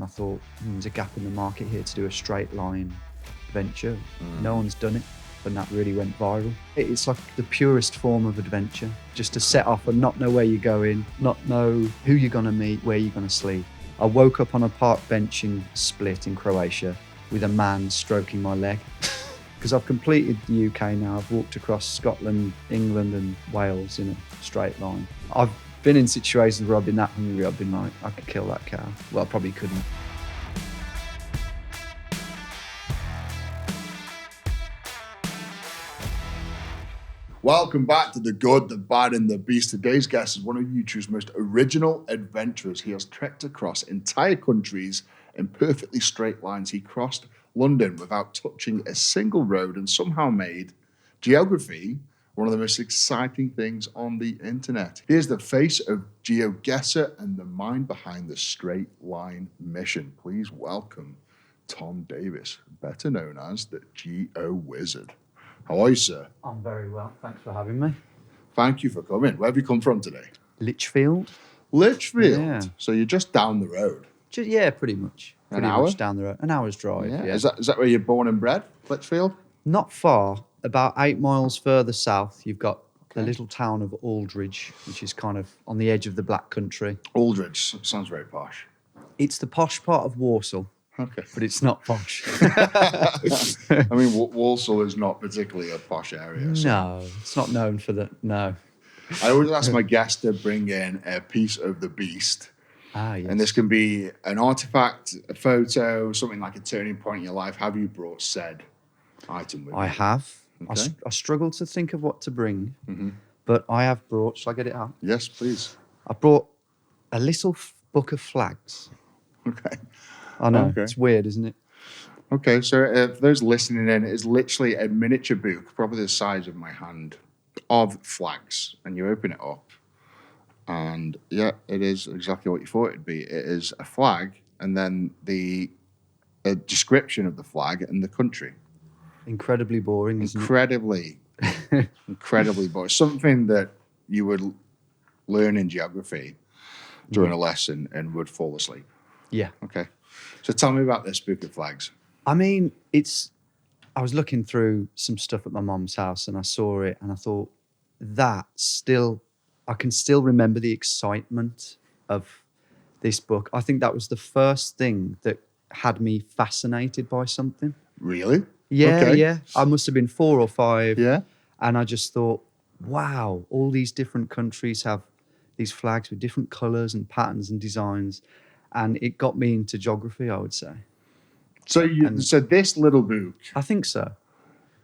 and I thought, there's a gap in the market here to do a straight line adventure. No one's done it, and that really went viral. It's like the purest form of adventure, just to set off and not know where you're going, not know who you're going to meet, where you're going to sleep. I woke up on a park bench in Split in Croatia with a man stroking my leg. Because I've completed the UK now. I've walked across Scotland, England and Wales in a straight line. I've been in situations where I've been that hungry, I've been like, I could kill that cow. Well, I probably couldn't. Welcome back to The Good, The Bad and The Beast. Today's guest is one of YouTube's most original adventurers. He has trekked across entire countries in perfectly straight lines. He crossed London without touching a single road and somehow made geography one of the most exciting things on the internet. He is the face of GeoGuessr and the mind behind the Straight Line Mission. Please welcome Tom Davies, better known as the GeoWizard. How are you, sir? I'm very well. Thanks for having me. Thank you for coming. Where have you come from today? Lichfield. Lichfield? Yeah. So you're just down the road? Yeah, pretty much. An hour? Much down the road. An hour's drive, yeah. Is that where you're born and bred, Lichfield? Not far. About 8 miles further south, you've got the little town of Aldridge, which is kind of on the edge of the Black Country. Aldridge sounds very posh. It's the posh part of Warsaw. Okay. But it's not posh. I mean, Walsall is not particularly a posh area. So. No, it's not known for that. No. I always ask my guests to bring in a piece of the beast. Ah, yes. And this can be an artifact, a photo, something like a turning point in your life. Have you brought said item with you? I have. Okay. I struggle to think of what to bring, but I have brought. Shall I get it out? Yes, please. I brought a little book of flags. Okay. I know, Okay. It's weird, isn't it? Okay, so for those listening in, it's literally a miniature book, probably the size of my hand, of flags. And you open it up, and yeah, it is exactly what you thought it'd be. It is a flag, and then a description of the flag and the country. Incredibly boring, isn't Incredibly boring. Something that you would learn in geography during a lesson and would fall asleep. it? Yeah. Okay. So tell me about this book of flags. I mean, I was looking through some stuff at my mum's house and I saw it and I thought, I can still remember the excitement of this book. I think that was the first thing that had me fascinated by something. Really? Yeah, Okay. yeah. I must have been 4 or 5. Yeah. And I just thought, wow, all these different countries have these flags with different colours and patterns and designs. And it got me into geography, I would say. So so this little book I think so.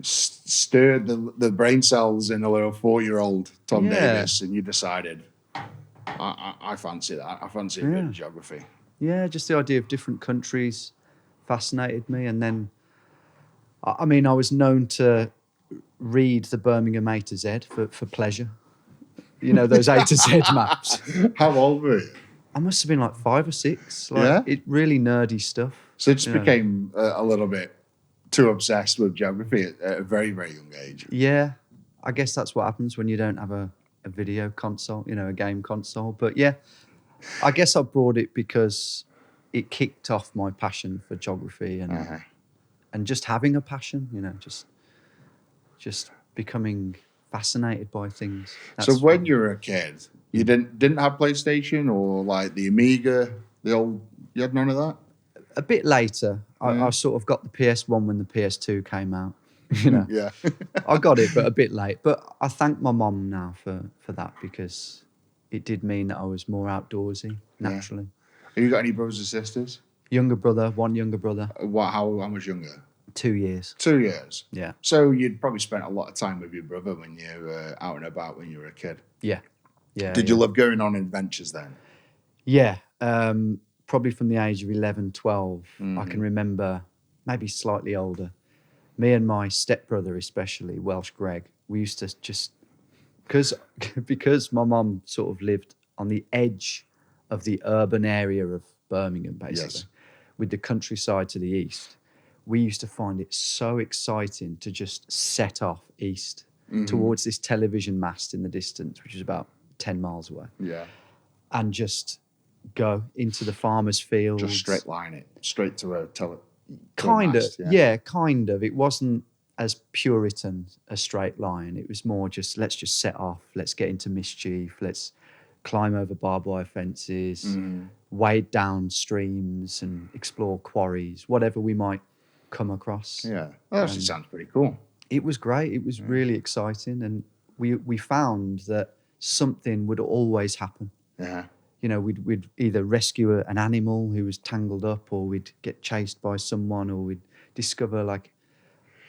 stirred the brain cells in a little 4-year-old Tom Yeah. Davies, and you decided, I fancy that. I fancy a bit of geography. Yeah, just the idea of different countries fascinated me. And then, I mean, I was known to read the Birmingham A to Z for pleasure. You know, those A to Z maps. How old were you? I must have been like 5 or 6. Yeah? It really nerdy stuff. So it just you know. became a little bit too obsessed with geography at a very, very young age. Yeah, I guess that's what happens when you don't have a video console, a game console. But yeah, I guess I brought it because it kicked off my passion for geography and just having a passion, just becoming fascinated by things. So when you were a kid, you didn't have PlayStation or like the Amiga, you had none of that? A bit later, I sort of got the PS1 when the PS2 came out. Yeah. I got it, but a bit late. But I thank my mum now for that because it did mean that I was more outdoorsy naturally. Have you got any brothers or sisters? One younger brother. How much younger? 2 years. 2 years. Yeah. So you'd probably spent a lot of time with your brother when you were out and about when you were a kid. Yeah. Yeah. Did you love going on adventures then? Yeah. Probably from the age of 11, 12. I can remember, maybe slightly older, me and my stepbrother, especially, Welsh Greg, we used to just, because my mum sort of lived on the edge of the urban area of Birmingham, basically, with the countryside to the east, we used to find it so exciting to just set off east towards this television mast in the distance, which is about 10 miles away. Yeah. And just go into the farmer's fields. Just straight line it, straight to a Kind of, mast, yeah, kind of. It wasn't as Puritan a straight line. It was more just, let's just set off, let's get into mischief, let's climb over barbed wire fences, wade down streams and explore quarries, whatever we might come across. Yeah, that actually sounds pretty cool. It was great. It was really exciting. And we found that something would always happen. Yeah. You know, we'd either rescue an animal who was tangled up, or we'd get chased by someone, or we'd discover like,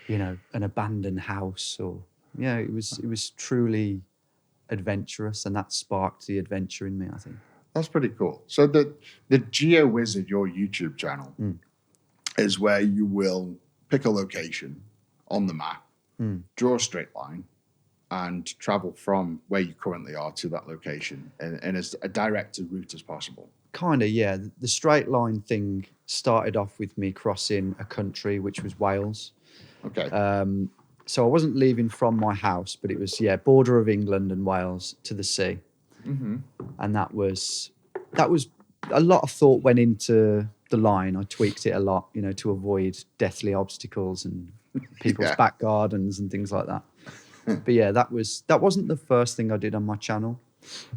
you know, an abandoned house, or it was truly adventurous, and that sparked the adventure in me, I think. That's pretty cool. So the GeoWizard, your YouTube channel, is where you will pick a location on the map, draw a straight line, and travel from where you currently are to that location in as a direct route as possible. Kind of, yeah. The straight line thing started off with me crossing a country, which was Wales. Okay. So I wasn't leaving from my house, but it was, border of England and Wales to the sea. Mm-hmm. And that was a lot of thought went into the line. I tweaked it a lot, you know, to avoid deathly obstacles and people's back gardens and things like that. But yeah, that wasn't the first thing I did on my channel.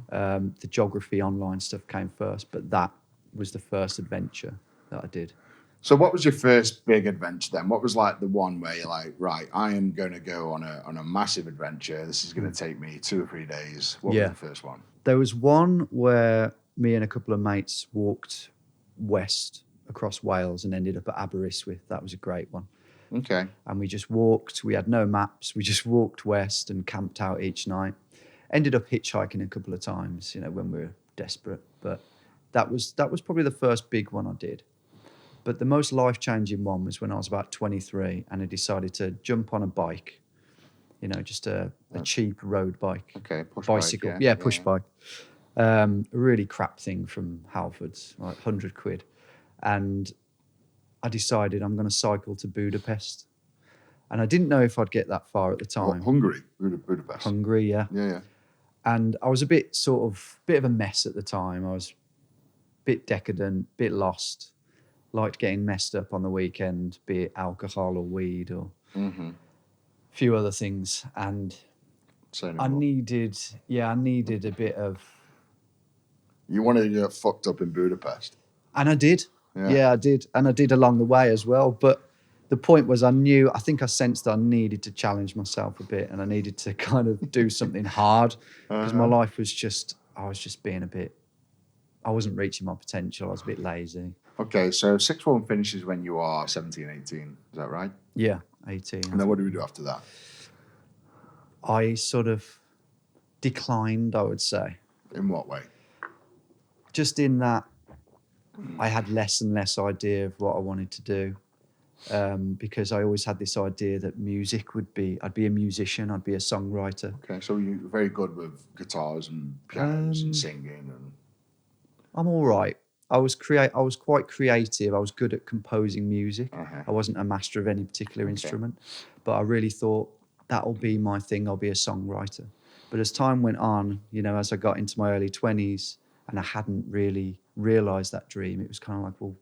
The geography online stuff came first, but that was the first adventure that I did. So what was your first big adventure then? What was like the one where you're like, right, I am going to go on a massive adventure. This is going to take me 2 or 3 days. What was the first one? There was one where me and a couple of mates walked west across Wales and ended up at Aberystwyth. That was a great one. Okay. And we just walked. We had no maps. We just walked west and camped out each night. Ended up hitchhiking a couple of times, you know, when we were desperate. But that was probably the first big one I did. But the most life-changing one was when I was about 23 and I decided to jump on a bike, you know, just a cheap road bike. Okay, push bicycle. bike. Yeah, push bike. A really crap thing from Halfords, like 100 quid. And I decided I'm going to cycle to Budapest. And I didn't know if I'd get that far at the time. Hungary, Budapest. Hungary, yeah. Yeah. And I was a bit of a mess at the time. I was a bit decadent, bit lost. Liked getting messed up on the weekend, be it alcohol or weed or a few other things. And I needed a bit of... You wanted to get fucked up in Budapest. And I did. Yeah, I did. And I did along the way as well. But the point was I sensed that I needed to challenge myself a bit, and I needed to kind of do something hard because my life was I was just being I wasn't reaching my potential. I was a bit lazy. Okay, so sixth form finishes when you are 17, 18. Is that right? Yeah, 18. And then what do we do after that? I sort of declined, I would say. In what way? Just in that I had less and less idea of what I wanted to do, because I always had this idea that I'd be a musician, I'd be a songwriter. Okay, so you're very good with guitars and pianos and singing. And I'm all right. I was quite creative. I was good at composing music. I wasn't a master of any particular instrument, but I really thought that'll be my thing. I'll be a songwriter. But as time went on, you know, as I got into my early 20s and I hadn't really realised that dream, it was kind of like, well,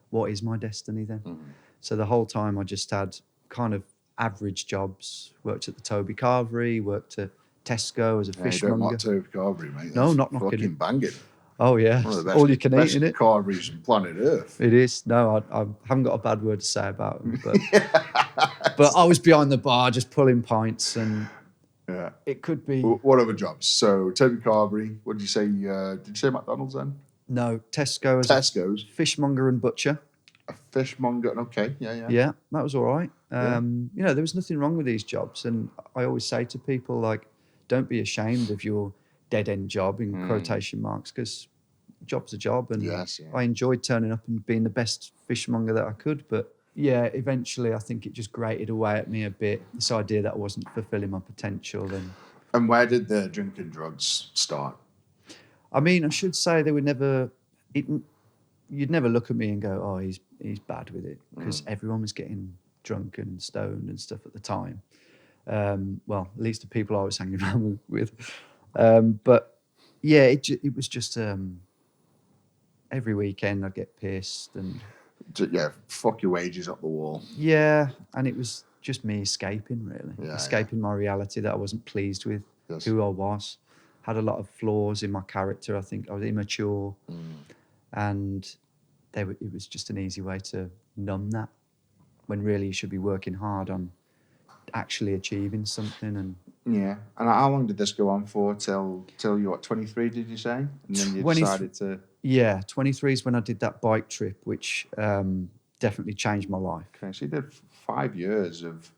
what is my destiny then? So the whole time I just had kind of average jobs, worked at the Toby Carvery, worked at Tesco as a fishmonger. You don't like Toby Carvery, mate. No, not fucking knocking. Banging. Oh, yeah. All you can eat, innit? Carveries on planet Earth. It is. No, I haven't got a bad word to say about them. But I was behind the bar just pulling pints, and it could be... What other jobs? So, Toby Carvery, what did you say? Did you say McDonald's then? No, Tesco's. Tesco's. Fishmonger and butcher. A fishmonger, okay, yeah. Yeah, that was all right. You know, there was nothing wrong with these jobs. And I always say to people, like, don't be ashamed of your dead-end job, in quotation marks, because job's a job. And I enjoyed turning up and being the best fishmonger that I could. But yeah, eventually I think it just grated away at me a bit, this idea that I wasn't fulfilling my potential. And where did the drinking drugs start? I mean, I should say they were never... You'd never look at me and go, oh, he's bad with it, because everyone was getting drunk and stoned and stuff at the time. Well, at least the people I was hanging around with. But yeah, it was just every weekend I'd get pissed and Yeah, fuck your wages up the wall. yeah, and it was just me escaping really, Yeah, escaping my reality that I wasn't pleased with Yes. who I was. Had a lot of flaws in my character. I think I was immature, and it was just an easy way to numb that when really you should be working hard on actually achieving something. And Yeah. And how long did this go on for? Till you what, 23? Did you say? And then you 20 decided to. yeah, 23 is when I did that bike trip, which definitely changed my life. Okay, so you did 5 years of.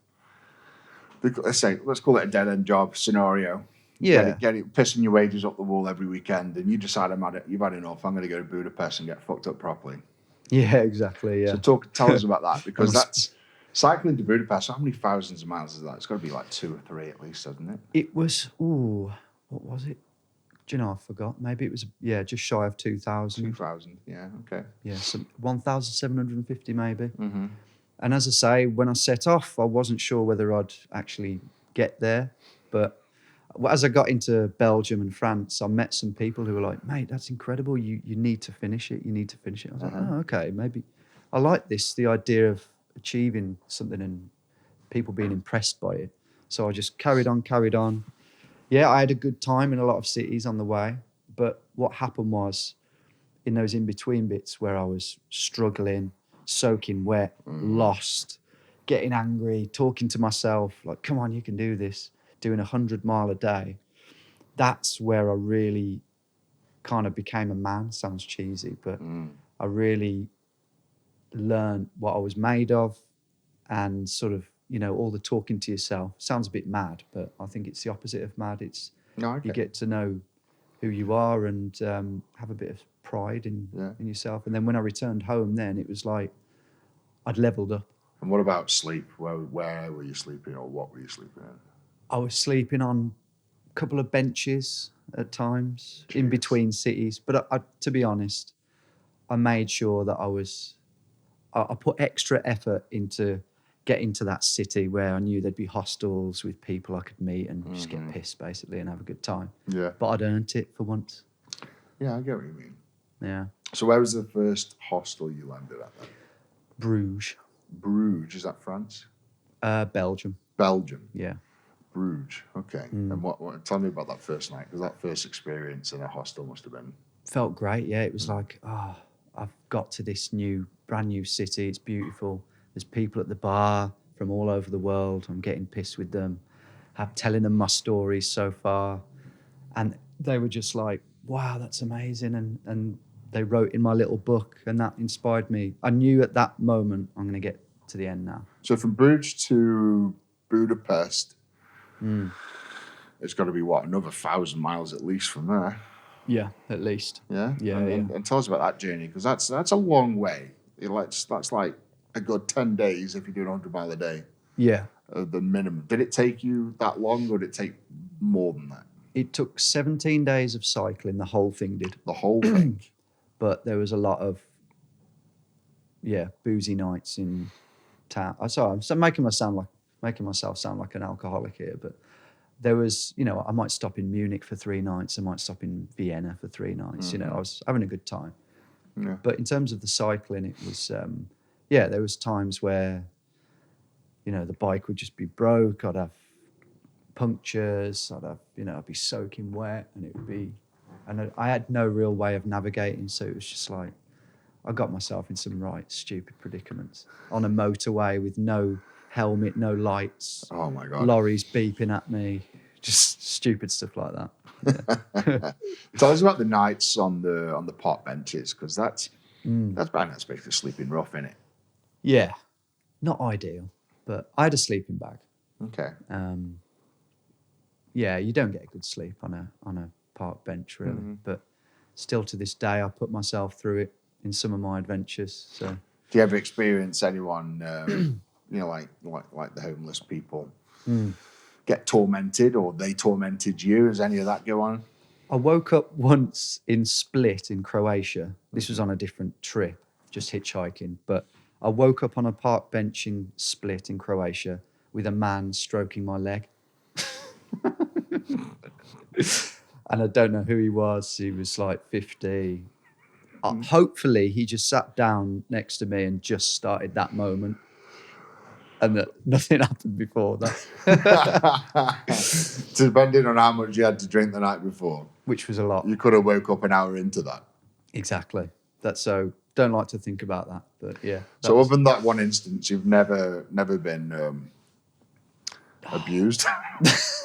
Let's call it a dead end job scenario. Yeah. Get it, pissing your wages up the wall every weekend, and you decide you've had enough. I'm going to go to Budapest and get fucked up properly. Yeah, exactly. Yeah. So tell us about that, because that's cycling to Budapest. How many thousands of miles is that? It's got to be like 2 or 3 at least, hasn't it? It was, what was it? Do you know, I forgot. Maybe it was, just shy of 2,000. 2,000, yeah, okay. Yeah, so 1,750 maybe. Mm-hmm. And as I say, when I set off, I wasn't sure whether I'd actually get there. But as I got into Belgium and France, I met some people who were like, mate, that's incredible. You need to finish it. You need to finish it. I was like, oh, okay, maybe. I like this, the idea of achieving something and people being impressed by it. So I just carried on. Yeah, I had a good time in a lot of cities on the way. But what happened was, in those in-between bits where I was struggling, soaking wet, lost, getting angry, talking to myself, like, come on, you can do this, doing 100 mile a day, that's where I really kind of became a man. Sounds cheesy, but I really learned what I was made of, and sort of, all the talking to yourself. Sounds a bit mad, but I think it's the opposite of mad. It's you get to know who you are and have a bit of pride in yourself. And then when I returned home, then it was like I'd leveled up. And what about sleep? Where were you sleeping, or what were you sleeping in? I was sleeping on a couple of benches at times in between cities. But to be honest, I made sure that I put extra effort into getting to that city where I knew there'd be hostels with people I could meet and just get pissed basically and have a good time. Yeah. But I'd earned it for once. Yeah, I get what you mean. Yeah. So where was the first hostel you landed at then? Bruges. Bruges, is that France? Belgium. Belgium. Yeah. Bruges, okay. And what? Tell me about that first night, because that first experience in a hostel must have been... Felt great, yeah. It was like, I've got to this brand new city. It's beautiful. There's people at the bar from all over the world. I'm getting pissed with them. I'm telling them my stories so far. And they were just like, wow, that's amazing. And they wrote in my little book, and that inspired me. I knew at that moment I'm going to get to the end now. So from Bruges to Budapest, it's got to be, what, another 1,000 miles at least from there? Yeah, at least. Yeah? And tell us about that journey, because that's a long way. That's like a good 10 days if you're doing 100 mile a day. Yeah. The minimum. Did it take you that long, or did it take more than that? It took 17 days of cycling, the whole thing did. The whole thing? But there was a lot of, boozy nights in town. I'm making myself sound like an alcoholic here, but there was, I might stop in Munich for 3 nights. I might stop in Vienna for 3 nights. I was having a good time. Yeah. But in terms of the cycling, it was, there was times where, the bike would just be broke. I'd have punctures. I'd be soaking wet, and I had no real way of navigating. So it was just like, I got myself in some right stupid predicaments on a motorway with no helmet, no lights. Oh my God. Lorries beeping at me, just stupid stuff like that. Yeah. Tell us about the nights on the park benches, because that's basically sleeping rough, isn't it? Yeah, not ideal, but I had a sleeping bag. Okay. You don't get a good sleep on a park bench really, but still to this day I put myself through it in some of my adventures. So, do you ever experience anyone, like the homeless people, get tormented, or they tormented you? Has any of that go on? I woke up once in Split in Croatia. This was on a different trip, just hitchhiking. But I woke up on a park bench in Split in Croatia with a man stroking my leg. And I don't know who he was. He was like 50. Hopefully, he just sat down next to me and just started that moment, and that nothing happened before that. Depending on how much you had to drink the night before, Which was a lot. you could have woke up an hour into that. Exactly. That's so. Don't like to think about that, but yeah. So other than that one instance, you've never been abused.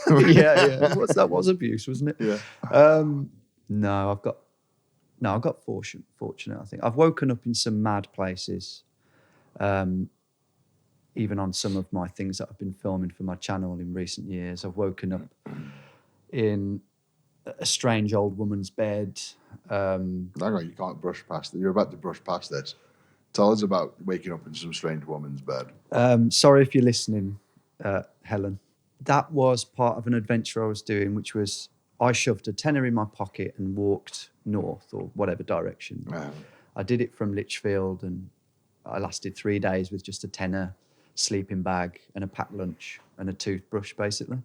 yeah. That was abuse, wasn't it? Yeah. No, I got fortunate. I think I've woken up in some mad places. Even on some of my things that I've been filming for my channel in recent years, I've woken up in a strange old woman's bed. Hang on, you can't brush past it. You're about to brush past this. Tell us about waking up in some strange woman's bed. Sorry if you're listening, Helen. That was part of an adventure I was doing, which was I shoved a tenner in my pocket and walked north or whatever direction. I did it from Lichfield, and I lasted 3 days with just a tenner, sleeping bag, and a packed lunch and a toothbrush, basically.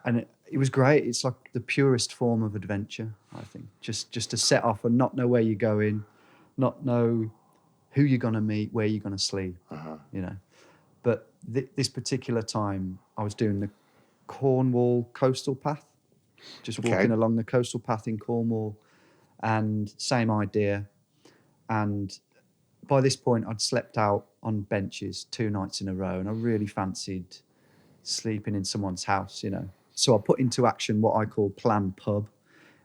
And it was great. It's like the purest form of adventure, I think. Just to set off and not know where you're going, not know who you're going to meet, where you're going to sleep, you know. But this particular time, I was doing the Cornwall coastal path, just walking along the coastal path in Cornwall, and same idea. And by this point, I'd slept out on benches 2 nights in a row, and I really fancied sleeping in someone's house, you know. So I put into action what I call Plan Pub,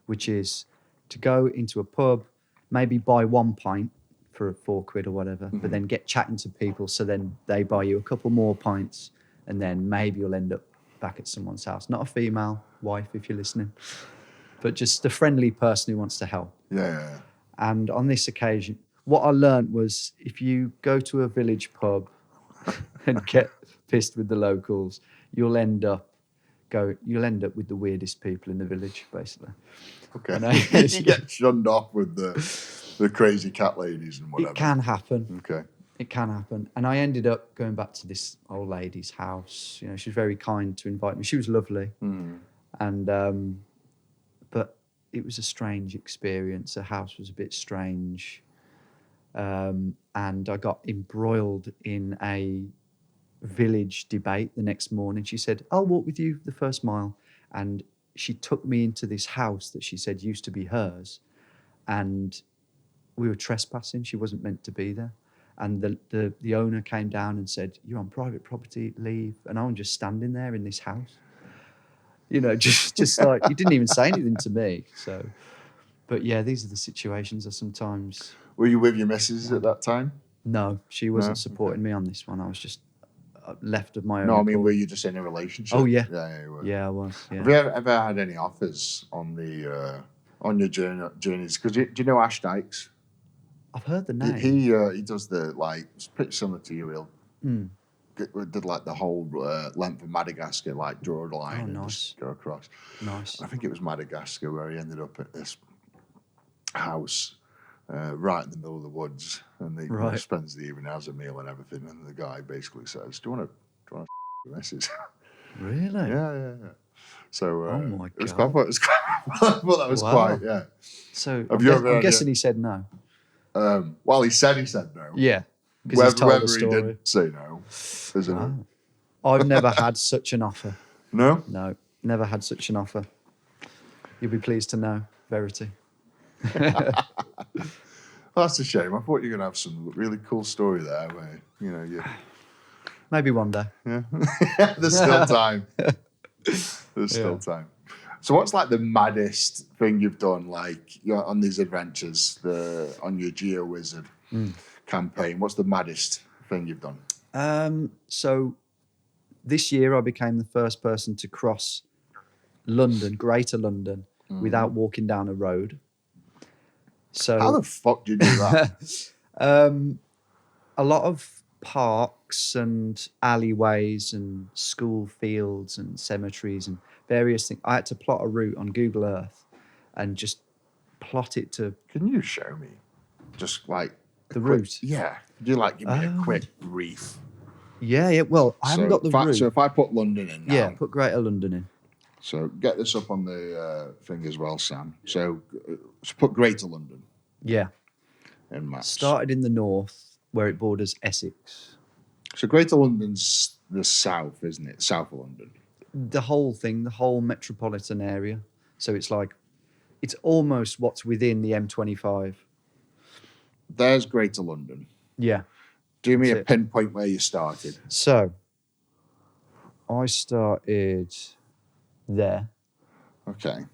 which is to go into a pub, maybe buy 1 pint for £4 or whatever, but then get chatting to people, so then they buy you a couple more pints, and then maybe you'll end up back at someone's house. Not a female wife, if you're listening, but just a friendly person who wants to help. Yeah. And on this occasion, what I learned was if you go to a village pub and get pissed with the locals, you'll end up with the weirdest people in the village, basically. Okay. You get shunned off with the crazy cat ladies and whatever. It can happen. Okay. It can happen. And I ended up going back to this old lady's house. You know, she was very kind to invite me. She was lovely. And but it was a strange experience. The house was a bit strange. And I got embroiled in a village debate the next morning. She said, I'll walk with you the first mile. And she took me into this house that she said used to be hers. And we were trespassing. She wasn't meant to be there. And the owner came down and said, you're on private property, leave. And I'm just standing there in this house. You know, just like, he didn't even say anything to me. So, but yeah, these are the situations I sometimes... Were you with your missus at that time? No, she wasn't supporting me on this one. I was just left of my own. No, I mean, were you just in a relationship? Oh, yeah. Yeah, you were. Yeah, I was. Yeah. Have you ever had any offers on your journeys? Because do you know Ash Dykes? I've heard the name. He does it's pretty similar to you. He'll did like the whole length of Madagascar, like draw a line and just go across. Nice. I think it was Madagascar where he ended up at this house right in the middle of the woods, and he spends the evening, has a meal and everything, and the guy basically says, "Do you want to missus?" Really? Yeah. So oh my it was God. quite, that was quite, yeah. So I'm guessing he said no. Well, he said no. Yeah. Because he's told the story. He did say no, isn't it? I've never had such an offer. No? No, never had such an offer. You'll be pleased to know, Verity. That's a shame. I thought you were going to have some really cool story there where, you... Maybe one day. Yeah. There's still time. There's still time. So what's like the maddest thing you've done, like on these adventures, on your GeoWizard campaign? What's the maddest thing you've done? So this year I became the first person to cross London, Greater London, without walking down a road. So how the fuck did you do that? A lot of parks and alleyways and school fields and cemeteries and various things. I had to plot a route on Google Earth and just plot it to... Can you show me? Just like... The route? Yeah. Could you give me a quick brief? Yeah. Well, I haven't got the route. So if I put London in now... Yeah, put Greater London in. So get this up on the thing as well, Sam. So put Greater London. Yeah. in maps. Started in the north where it borders Essex. So Greater London's the south, isn't it? South of London. The whole thing, the whole metropolitan area. So it's almost what's within the M25. There's Greater London. Yeah. Do me That's a it. pinpoint where you started. So I started there. Okay.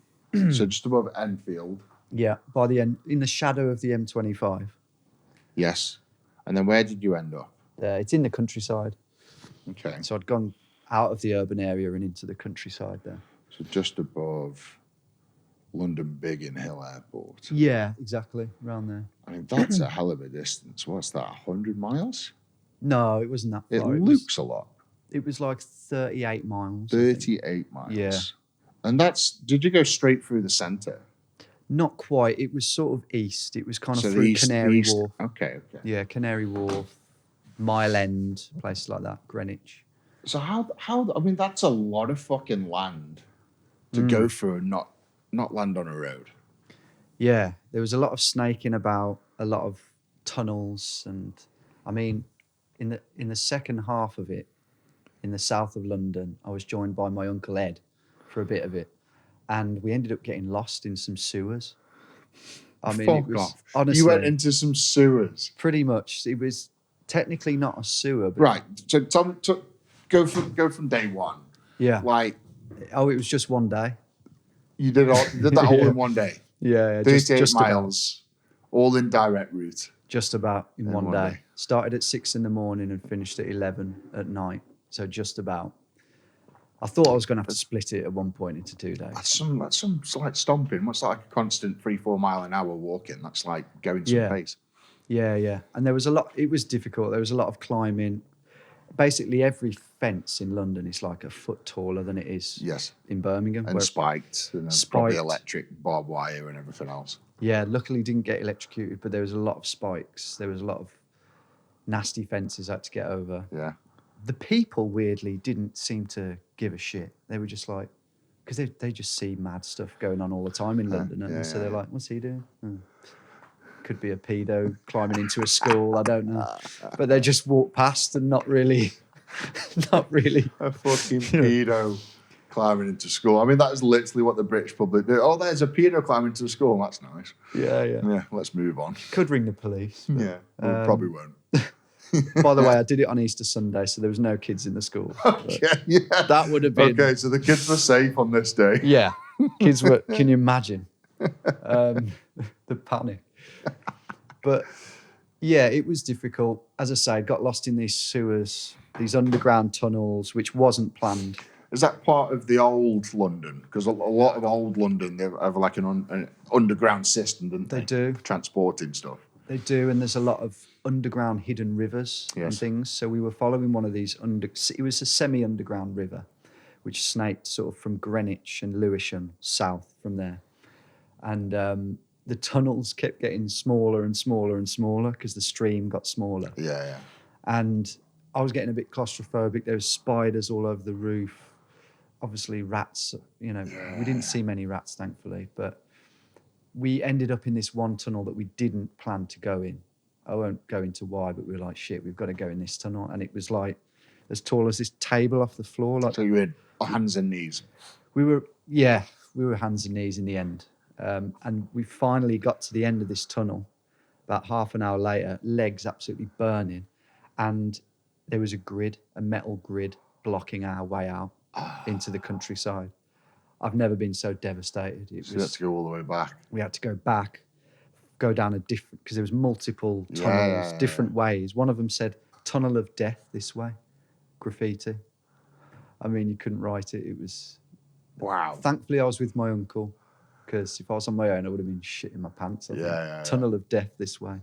So just above Enfield. Yeah. By the end, in the shadow of the M25. Yes. And then where did you end up? It's in the countryside. Okay. So I'd gone out of the urban area and into the countryside there. So just above London Biggin Hill Airport. Yeah, exactly. Around there. I mean, that's a hell of a distance. What's that, 100 miles? No, it wasn't that It far. looks a lot. It was like 38 miles. 38 miles. Yeah. And did you go straight through the centre? Not quite. It was sort of east. It was kind of So through Canary east. Wharf. Okay. Yeah, Canary Wharf, Mile End, places like that, Greenwich. So how, I mean, that's a lot of fucking land to go through and not land on a road. Yeah, there was a lot of snaking about, a lot of tunnels, and I mean, in the second half of it, in the south of London, I was joined by my uncle Ed for a bit of it, and we ended up getting lost in some sewers. I mean, it was off. honestly, You went into some sewers. pretty much. It was technically not a sewer, but Right. So Tom, go from day one. yeah. Like Oh, it was just one day. you did that all in one day. Yeah, 38 just miles, all in direct route. just about in one one day. day. Started at 6 in the morning and finished at 11 at night. So just about. I thought I was going to have to split it at one point into 2 days. That's some slight stomping. What's like a constant 3-4 mile an hour walking? That's like going some pace. Yeah. And there was a lot, it was difficult. There was a lot of climbing. Basically, every fence in London is like a foot taller than it is Yes. in Birmingham. And where- spiked, and then probably Spiked. electric barbed wire and everything else. Yeah, luckily didn't get electrocuted, but there was a lot of spikes. There was a lot of nasty fences I had to get over. Yeah. The people, weirdly, didn't seem to give a shit. They were just like, because they just see mad stuff going on all the time in London. And so they're like, what's he doing? Could be a pedo climbing into a school. I don't know. But they just walk past and not really. A fucking pedo climbing into school. I mean, that is literally what the British public do. Oh, there's a pedo climbing into school. That's nice. Yeah. Yeah, let's move on. Could ring the police. Yeah, we probably won't. By the way, I did it on Easter Sunday, so there was no kids in the school. Yeah. That would have been... Okay, so the kids were safe on this day. Yeah. Kids were... Can you imagine? The panic. But, yeah, it was difficult. As I say, got lost in these sewers, these underground tunnels, which wasn't planned. Is that part of the old London? Because a lot of old London, they have like an underground system, don't they? They do. For transporting stuff. They do, and there's a lot of underground hidden rivers and Yes. things. So we were following one of these it was a semi-underground river, which snaked sort of from Greenwich and Lewisham south from there. And the tunnels kept getting smaller and smaller and smaller because the stream got smaller. Yeah. And I was getting a bit claustrophobic. There was spiders all over the roof. Obviously rats, we didn't see many rats, thankfully, but we ended up in this one tunnel that we didn't plan to go in. I won't go into why, but we were like, shit, we've got to go in this tunnel. And it was like as tall as this table off the floor. Like, So you were hands and knees. we were hands and knees in the end. And we finally got to the end of this tunnel about half an hour later, legs absolutely burning. And there was a metal grid blocking our way out into the countryside. I've never been so devastated. So you had to go all the way back. We had to go back, go down a different, because there was multiple tunnels, different ways. One of them said, Tunnel of Death this way, graffiti. I mean, you couldn't write it. It was... Wow. Thankfully, I was with my uncle, because if I was on my own, I would have been shitting my pants. I think. Tunnel of Death this way.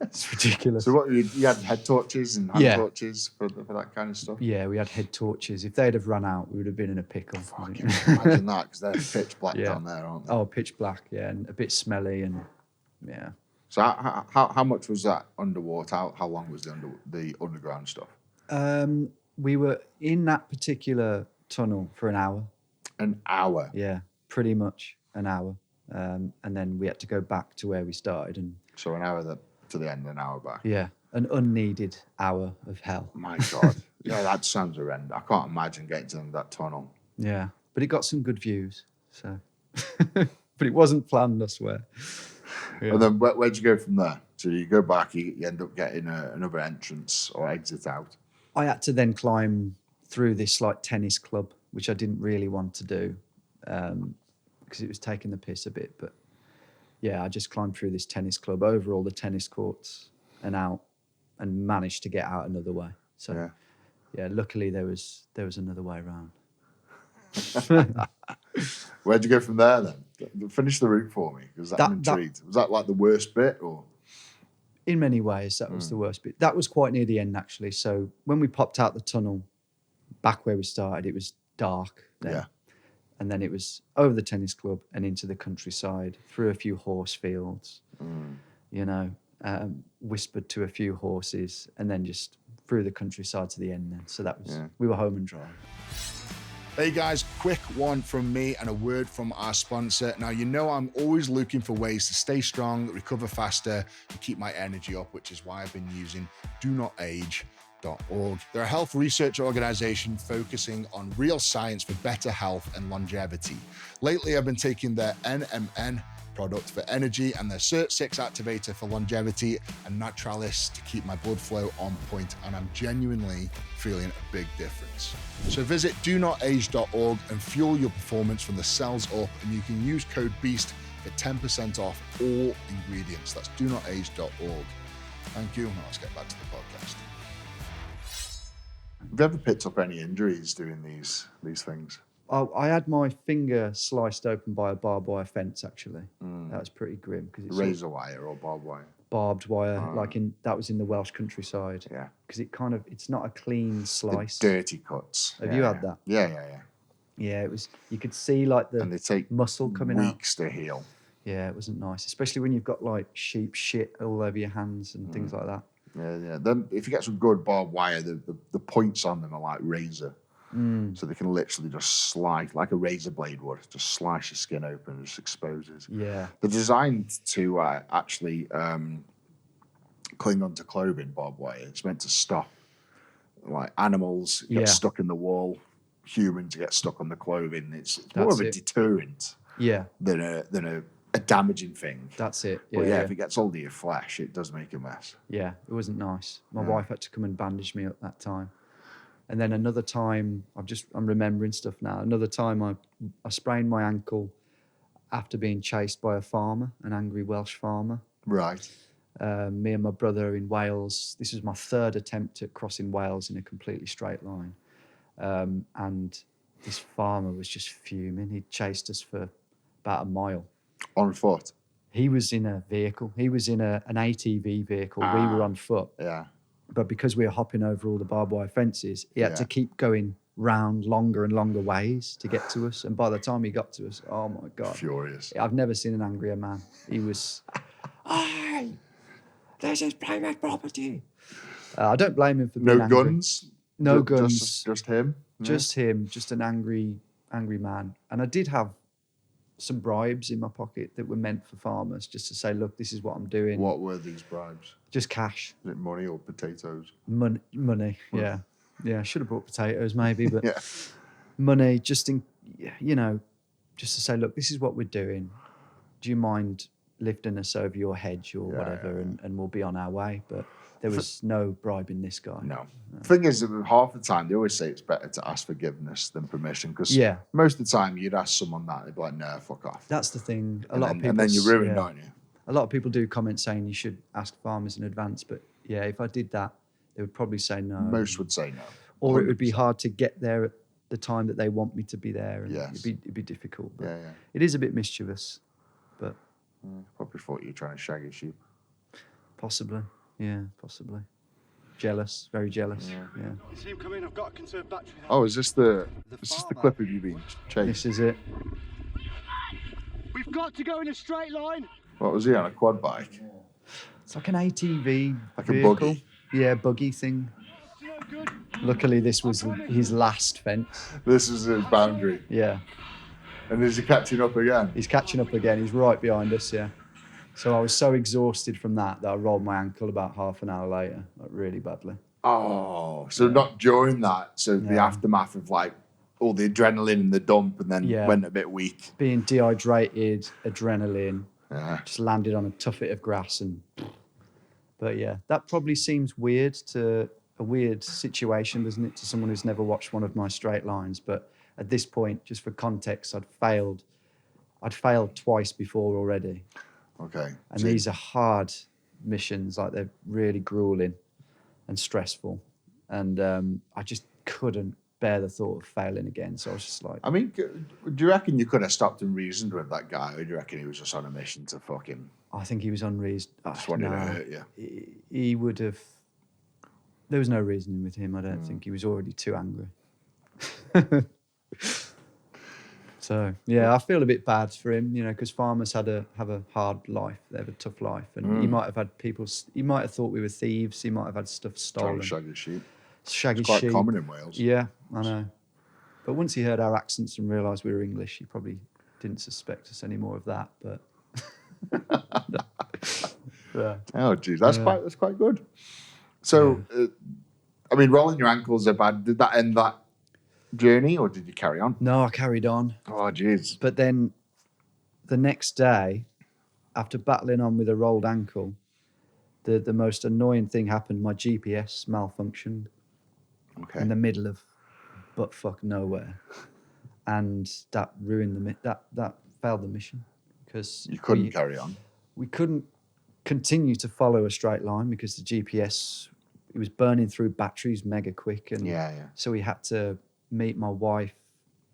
It's ridiculous. So what, you had head torches and hand torches for that kind of stuff? Yeah, we had head torches. If they'd have run out, we would have been in a pickle. Fucking imagine that, because they're pitch black down there, aren't they? Oh, pitch black, yeah, and a bit smelly, and yeah. So how much was that underwater? How long was the underground stuff? We were in that particular tunnel for an hour. An hour. Yeah, pretty much an hour. and then we had to go back to where we started. And So an hour to the end, an hour back. yeah, an unneeded hour of hell. My God. Yeah, that sounds horrendous. I can't imagine getting to that tunnel. Yeah, but it got some good views. So, but it wasn't planned, I swear. Yeah. And then where'd you go from there? So you go back, you end up getting another entrance or exit out. I had to then climb through this like tennis club, which I didn't really want to do because it was taking the piss a bit. But yeah, I just climbed through this tennis club, over all the tennis courts and out, and managed to get out another way. So yeah, luckily there was another way around. Where'd you go from there then? Finish the route for me, because I'm intrigued. Was that like the worst bit, or? In many ways, that was the worst bit. That was quite near the end, actually. So when we popped out the tunnel, back where we started, it was dark then. Yeah. And then it was over the tennis club and into the countryside, through a few horse fields, whispered to a few horses, and then just through the countryside to the end then. So that was, we were home and dry. Hey guys, quick one from me and a word from our sponsor. Now, you know I'm always looking for ways to stay strong, recover faster, and keep my energy up, which is why I've been using DoNotAge.org. They're a health research organization focusing on real science for better health and longevity. Lately, I've been taking their NMN product for energy and their SIRT6 activator for longevity and Naturalis to keep my blood flow on point, and I'm genuinely feeling a big difference. So visit DoNotAge.org and fuel your performance from the cells up, and you can use code BEAST for 10% off all ingredients. That's DoNotAge.org. Thank you. Now let's get back to the podcast. Have you ever picked up any injuries doing these things? I had my finger sliced open by a barbed wire fence, actually. That was pretty grim. Cause it's razor wire or barbed wire? Barbed wire, that was in the Welsh countryside. Yeah. Because it's not a clean slice. The dirty cuts. Have you had that? Yeah. Yeah, it was, you could see like the and they take muscle coming out. Weeks to heal. Yeah, it wasn't nice, especially when you've got like sheep shit all over your hands and things like that. Yeah. Then if you get some good barbed wire, the points on them are like razor. So they can literally just slice, like a razor blade would, just slice your skin open and just exposes. Yeah. They're designed to actually cling onto clothing, barbed wire. It's meant to stop like animals get stuck in the wall, humans get stuck on the clothing. It's more of a deterrent than a damaging thing. That's it. But if it gets hold of your flesh, it does make a mess. Yeah, it wasn't nice. My wife had to come and bandage me up that time. And then another time, I'm remembering stuff now. Another time I sprained my ankle after being chased by a farmer, an angry Welsh farmer. Right. Me and my brother in Wales. This was my third attempt at crossing Wales in a completely straight line. And this farmer was just fuming. He'd chased us for about a mile. On foot? He was in a vehicle. He was in an ATV vehicle. We were on foot. Yeah. But because we were hopping over all the barbed wire fences, he had to keep going round longer and longer ways to get to us. And by the time he got to us, oh my God. Furious. I've never seen an angrier man. He was, hey, this is private property. I don't blame him for being angry. No guns? No guns. Just him? Just him, just an angry man. And I did have some bribes in my pocket that were meant for farmers, just to say, look, this is what I'm doing. What were these bribes? Just cash. Is it money or potatoes? Money, yeah. Yeah, I should have brought potatoes maybe, but Yeah. money, just just to say, look, this is what we're doing. Do you mind lifting us over your hedge or whatever, and we'll be on our way? But there was no bribing this guy. No. Thing is, half the time they always say it's better to ask forgiveness than permission, because most of the time you'd ask someone that, they'd be like, "No, fuck off." That's the thing. And then you're ruined, aren't you? A lot of people do comment saying you should ask farmers in advance, but yeah, if I did that, they would probably say no. Most would say no. Or it would be hard to get there at the time that they want me to be there. And Yes. it'd be difficult. But Yeah. it is a bit mischievous, but Probably thought you were trying to shag a sheep. possibly. Yeah, possibly. Jealous, very jealous. Yeah. You see him come in, I've got a conserved battery. Oh, is this the clip of you being chased? This is it. We've got to go in a straight line. What was he on, a quad bike? It's like an ATV Like a vehicle. buggy? Yeah, buggy thing. It's no good. Luckily, this was his last fence. This is his boundary. Yeah. And is he catching up again? He's catching up again. He's right behind us, yeah. So I was so exhausted from that I rolled my ankle about half an hour later, like really badly. Oh, so not during that. So the aftermath of like all the adrenaline and the dump, and then went a bit weak. Being dehydrated, adrenaline, just landed on a tough bit of grass. But yeah, that probably seems weird a weird situation, doesn't it, to someone who's never watched one of my straight lines. But at this point, just for context, I'd failed twice before already. Okay. And these are hard missions, like they're really grueling and stressful. And I just couldn't bear the thought of failing again. So I was just like... I mean, do you reckon you could have stopped and reasoned with that guy, or do you reckon he was just on a mission to fuck him? I think he was unreasoned. Just wanted to hurt you. He would have... There was no reasoning with him, I don't think. He was already too angry. So, yeah, I feel a bit bad for him, because farmers have a hard life. They have a tough life. And he might have had he might have thought we were thieves. He might have had stuff stolen. Trying to shag his sheep. It's quite common in Wales. Yeah, I know. But once he heard our accents and realised we were English, he probably didn't suspect us any more of that. But yeah. Oh, geez, that's quite good. So, I mean, rolling your ankles are bad. Did that end that journey, or did you carry on? No, I carried on. Oh, jeez. But then the next day, after battling on with a rolled ankle, the most annoying thing happened. My GPS malfunctioned in the middle of buttfuck nowhere, and that ruined that failed the mission because you couldn't carry on. We couldn't continue to follow a straight line because the GPS, it was burning through batteries mega quick, and so we had to meet my wife.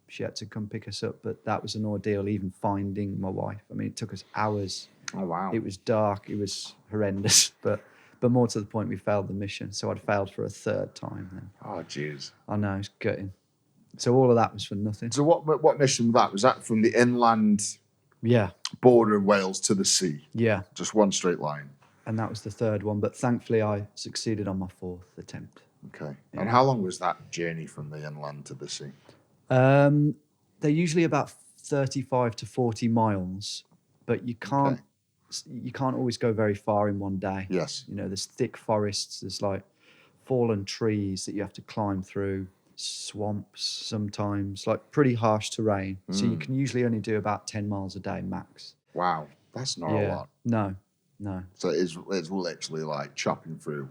She had to come pick us up, but that was an ordeal, even finding my wife. I mean, it took us hours. Oh, wow. It was dark. It was horrendous, but more to the point, we failed the mission. So I'd failed for a third time then. Oh, jeez. I know, it's gutting. So all of that was for nothing. So what mission was that? Was that from the inland border of Wales to the sea? Yeah. Just one straight line? And that was the third one, but thankfully I succeeded on my fourth attempt. Okay. Yeah. And how long was that journey from the inland to the sea? They're usually about 35 to 40 miles, but you can't always go very far in one day. Yes. There's thick forests, there's like fallen trees that you have to climb through, swamps sometimes, like pretty harsh terrain. So you can usually only do about 10 miles a day max. Wow. That's not a lot. No. So it's literally like chopping through.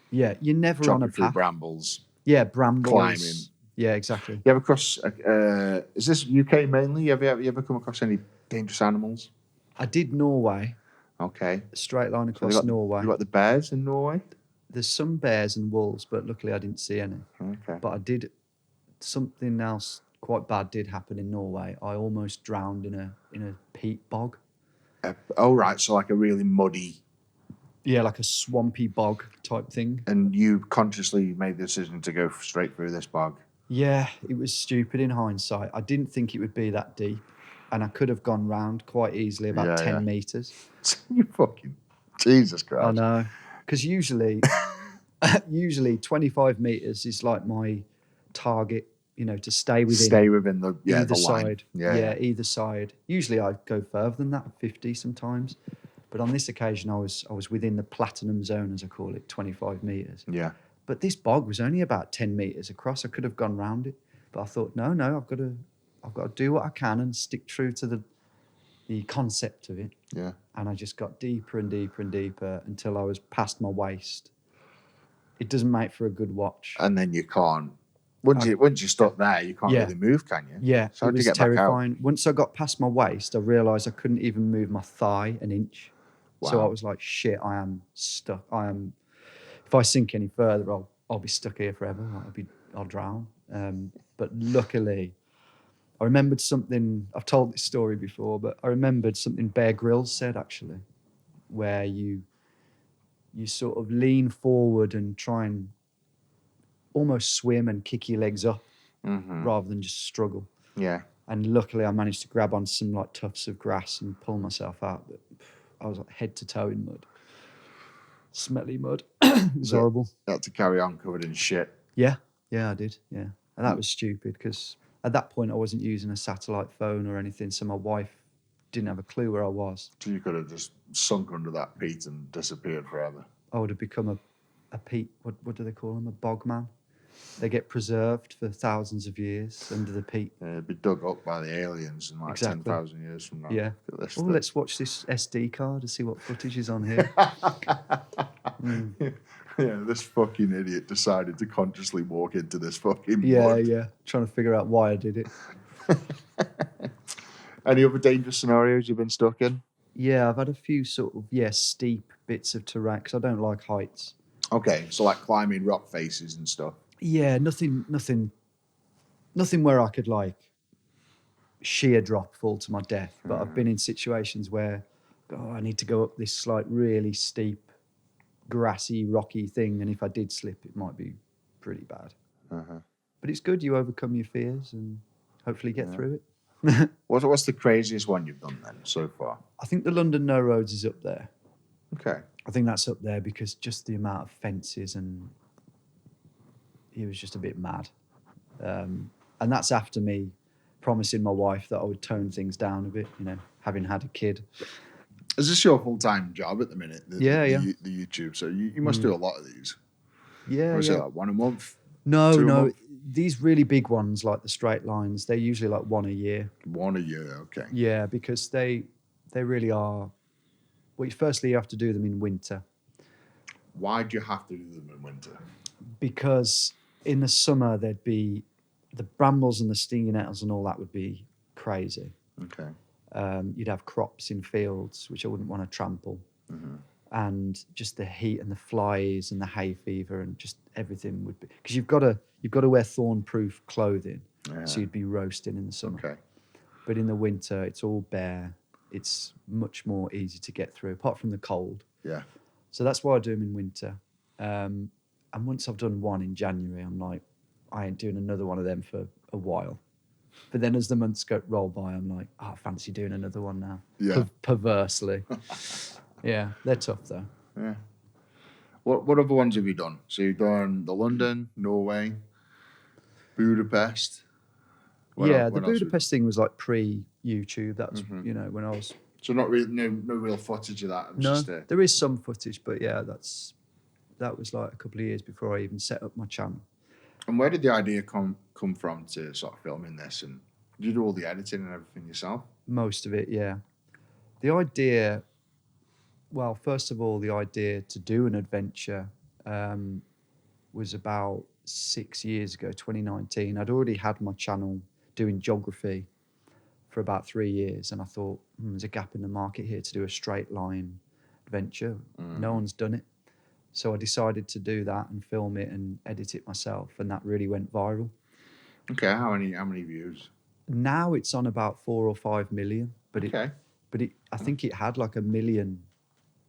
Yeah, you're never on a path. Through brambles. Yeah, brambles. Climbing. Yeah, exactly. You ever cross, is this UK mainly? You ever come across any dangerous animals? I did Norway. Okay. A straight line across Norway. You got the bears in Norway? There's some bears and wolves, but luckily I didn't see any. Okay. But I did, something else quite bad did happen in Norway. I almost drowned in a peat bog. Right, so like a really muddy... Yeah, like a swampy bog type thing. And you consciously made the decision to go straight through this bog? Yeah, it was stupid in hindsight. I didn't think it would be that deep, and I could have gone round quite easily, about 10 metres. You fucking... Jesus Christ. I know. Because usually 25 metres is like my target, to stay within the either the line. side. Yeah, either side. Usually I go further than that, 50 sometimes. But on this occasion, I was within the platinum zone, as I call it, 25 metres. Yeah. But this bog was only about 10 metres across. I could have gone round it. But I thought, no, I've got to do what I can and stick true to the concept of it. Yeah. And I just got deeper and deeper and deeper until I was past my waist. It doesn't make for a good watch. And then you can't. Once you stop there, you can't really move, can you? Yeah, so it was terrifying. Once I got past my waist, I realised I couldn't even move my thigh an inch. Wow. So I was like, shit, I am stuck. If I sink any further, I'll be stuck here forever. I'll drown. But luckily, I remembered something. I've told this story before, but I remembered something Bear Grylls said actually, where you sort of lean forward and try and almost swim and kick your legs up rather than just struggle. Yeah. And luckily, I managed to grab on some like tufts of grass and pull myself out. But I was like head to toe in mud. Smelly mud. It was horrible. You had to carry on covered in shit. Yeah, I did. Yeah. And that was stupid because At that point, I wasn't using a satellite phone or anything, so my wife didn't have a clue where I was. So you could have just sunk under that peat and disappeared forever. I would have become a peat, what do they call them? A bogman. They get preserved for thousands of years under the peat. Yeah, it'd be dug up by the aliens in like Exactly. 10,000 years from now. Yeah. Look at this Oh, thing. let's watch this SD card and see what footage is on here. Yeah, this fucking idiot decided to consciously walk into this fucking Yeah, mud. yeah. Trying to figure out why I did it. Any other dangerous scenarios you've been stuck in? Yeah, I've had a few sort of, steep bits of terrain because I don't like heights. Okay, so like climbing rock faces and stuff. Yeah, nothing where I could like sheer drop, fall to my death. But I've been in situations where, I need to go up this like really steep, grassy, rocky thing, and if I did slip, it might be pretty bad. But it's good. You overcome your fears and hopefully get through it. What's the craziest one you've done then so far? I think the London No Roads is up there. Okay. I think that's up there because just the amount of fences and he was just a bit mad. And that's after me promising my wife that I would tone things down a bit, having had a kid. Is this your full-time job at the minute? The YouTube. So you must do a lot of these. Yeah, Or is yeah. it like one a month? No, Two a no. month? These really big ones, like the straight lines, they're usually like one a year. One a year, okay. Yeah, because they really are. Well, firstly, you have to do them in winter Why do you have to do them in winter? because in the summer there'd be the brambles and the stinging nettles and all that would be crazy. Okay. You'd have crops in fields which I wouldn't want to trample, and just the heat and the flies and the hay fever and just everything would be because you've got to wear thorn-proof clothing, so you'd be roasting in the summer. Okay. But in the winter, it's all bare. It's much more easy to get through, apart from the cold. Yeah. So that's why I do them in winter. And once I've done one in January, I'm like, I ain't doing another one of them for a while. But then as the months roll by, I'm like, I fancy doing another one now. Yeah. Perversely. Yeah, they're tough though. Yeah. What other ones have you done? So you've done the London, Norway, Budapest. What Yeah, else- the what else Budapest thing was like pre-YouTube. That was, when I was... So not really, no real footage of that. It was No, just there is some footage, but yeah, that was like a couple of years before I even set up my channel. And where did the idea come from to sort of filming this? And did you do all the editing and everything yourself? Most of it, yeah. The idea, well, first of all, the idea to do an adventure was about 6 years ago, 2019. I'd already had my channel doing geography for about 3 years, and I thought, there's a gap in the market here to do a straight line adventure. No one's done it. So I decided to do that and film it and edit it myself, and that really went viral. Okay, how many views? Now it's on about 4 or 5 million, but Okay. I think it had like 1 million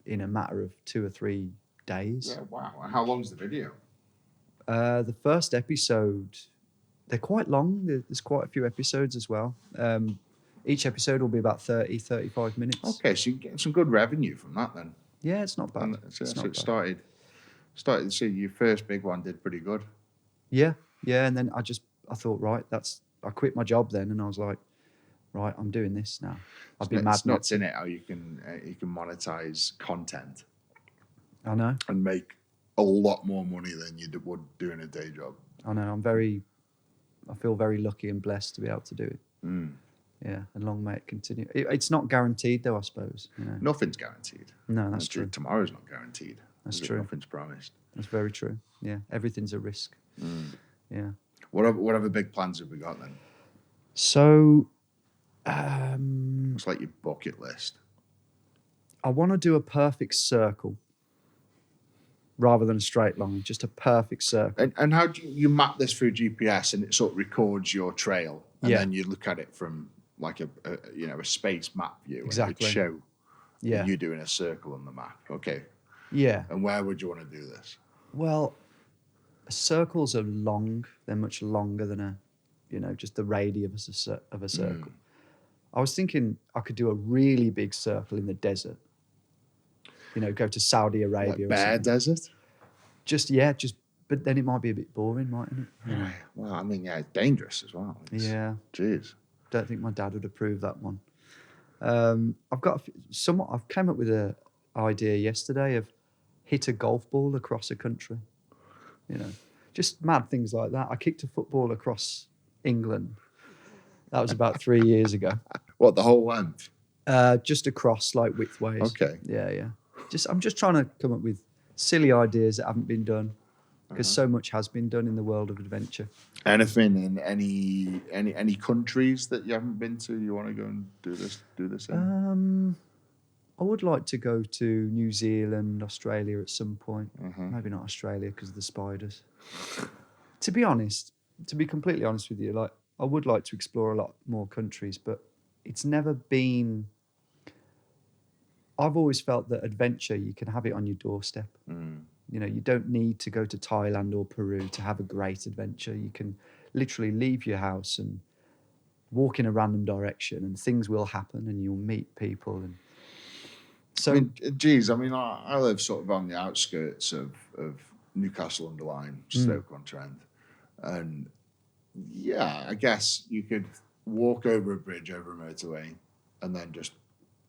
in a matter of 2 or 3 days. Yeah, wow. And how long's the video? The first episode, they're quite long. There's quite a few episodes as well. Each episode will be about 30, 35 minutes. Okay, so you get some good revenue from that then. Yeah, it's not bad. And so It's not it bad. started. So your first big one did pretty good. Yeah, and then I thought, right, I quit my job then, and I was like, right, I'm doing this now. I'd be mad It's not nuts in it how you can monetize content I know. and make a lot more money than you would doing a day job. I know. I feel very lucky and blessed to be able to do it. Yeah, and long may it continue. It's not guaranteed though, I suppose. Nothing's guaranteed. No, that's true. Tomorrow's not guaranteed. That's true. Nothing's promised. That's very true. Yeah, everything's a risk. Yeah. What other big plans have we got then? So, It's like your bucket list. I want to do a perfect circle rather than a straight line, just a perfect circle. And how do you map this through GPS and it sort of records your trail, and Yeah. then you look at it from like a space map view, Exactly. and it would show Yeah. you doing a circle on the map. Okay, Yeah. and where would you want to do this? Well, circles are long. They're much longer than just the radius of a circle. I was thinking I could do a really big circle in the desert. Go to Saudi Arabia. Like or Bear something. Desert. Just But then it might be a bit boring, mightn't it? Yeah. Well, I mean, yeah, it's dangerous as well. Yeah. Jeez. Don't think my dad would approve that one. I've got somewhat. I've came up with a idea yesterday of hit a golf ball across a country. Just mad things like that. I kicked a football across England. That was about 3 years ago. What, the whole length? Just across, like widthways. Okay. Yeah. I'm just trying to come up with silly ideas that haven't been done, because so much has been done in the world of adventure. Anything in any countries that you haven't been to? You want to go and do this in? I would like to go to New Zealand, Australia at some point. Maybe not Australia because of the spiders. To be completely honest with you, like I would like to explore a lot more countries, but it's never been. I've always felt that adventure, you can have it on your doorstep. You don't need to go to Thailand or Peru to have a great adventure. You can literally leave your house and walk in a random direction, and things will happen, and you'll meet people. And so, I live sort of on the outskirts of Newcastle under Lyme, Stoke-on-Trent, and yeah, I guess you could walk over a bridge over a motorway, and then just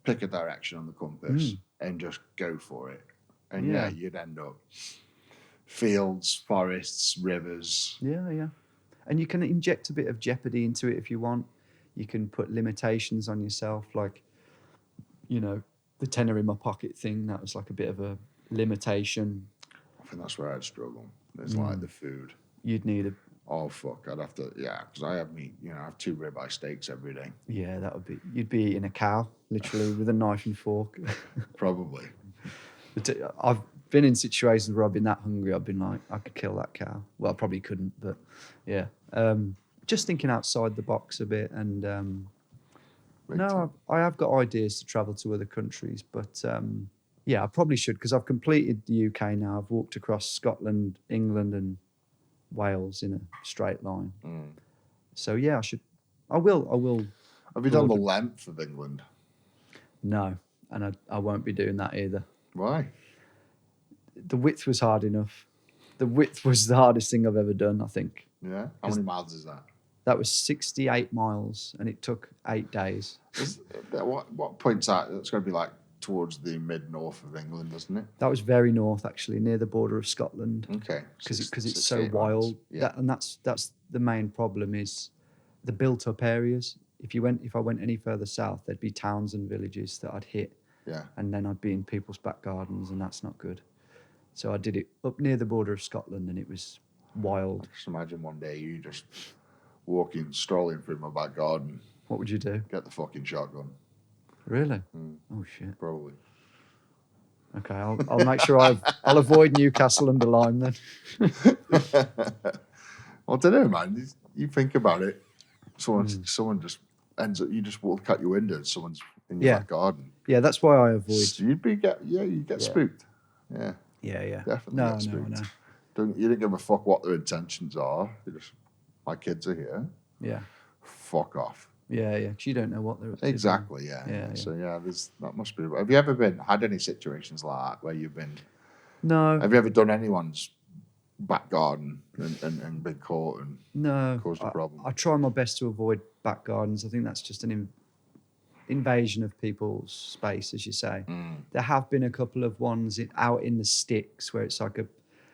pick a direction on the compass and just go for it. And yeah, you'd end up fields, forests, rivers. Yeah. And you can inject a bit of jeopardy into it if you want. You can put limitations on yourself, like, the tenner in my pocket thing. That was like a bit of a limitation. I think that's where I'd struggle. It's like the food. You'd need a... Oh, fuck. I'd have to, because I have meat, I have 2 ribeye steaks every day. Yeah, you'd be eating a cow, literally, with a knife and fork. Probably. But I've been in situations where I've been that hungry, I've been like, I could kill that cow. Well, I probably couldn't, but yeah. Just thinking outside the box a bit. And I have got ideas to travel to other countries, but I probably should, because I've completed the UK now. I've walked across Scotland, England, and Wales in a straight line. So yeah, I will. Have you done the length of England? No, and I won't be doing that either. Why? The width was hard enough. The width was the hardest thing I've ever done, I think. Yeah? How many miles is that? That was 68 miles, and it took 8 days. What point's that? It's going to be like towards the mid-north of England, doesn't it? That was very north, actually, near the border of Scotland. Okay. Because it's so wild. Yeah. That's the main problem, is the built-up areas. If I went any further south, there'd be towns and villages that I'd hit. Yeah. And then I'd be in people's back gardens, and that's not good. So I did it up near the border of Scotland, and it was wild. Just imagine one day you just strolling through my back garden. What would you do? Get the fucking shotgun. Really? Oh, shit. Probably. Okay, I'll make sure I'll avoid Newcastle under Lyme then. Well, I don't know, man. You think about it. Someone just ends up. You just walk out your window, and someone's in your back garden. Yeah, that's why I avoid. So you get spooked. Yeah. Yeah. Definitely get spooked. No. You don't give a fuck what their intentions are. My kids are here. Yeah. Fuck off. Yeah, because you don't know what they're... Exactly, yeah. So, that must be... Have you ever had any situations like that where you've been... No. Have you ever done anyone's back garden and been caught and caused a problem? I try my best to avoid back gardens. I think that's just an invasion of people's space, as you say. There have been a couple of ones out in the sticks where it's like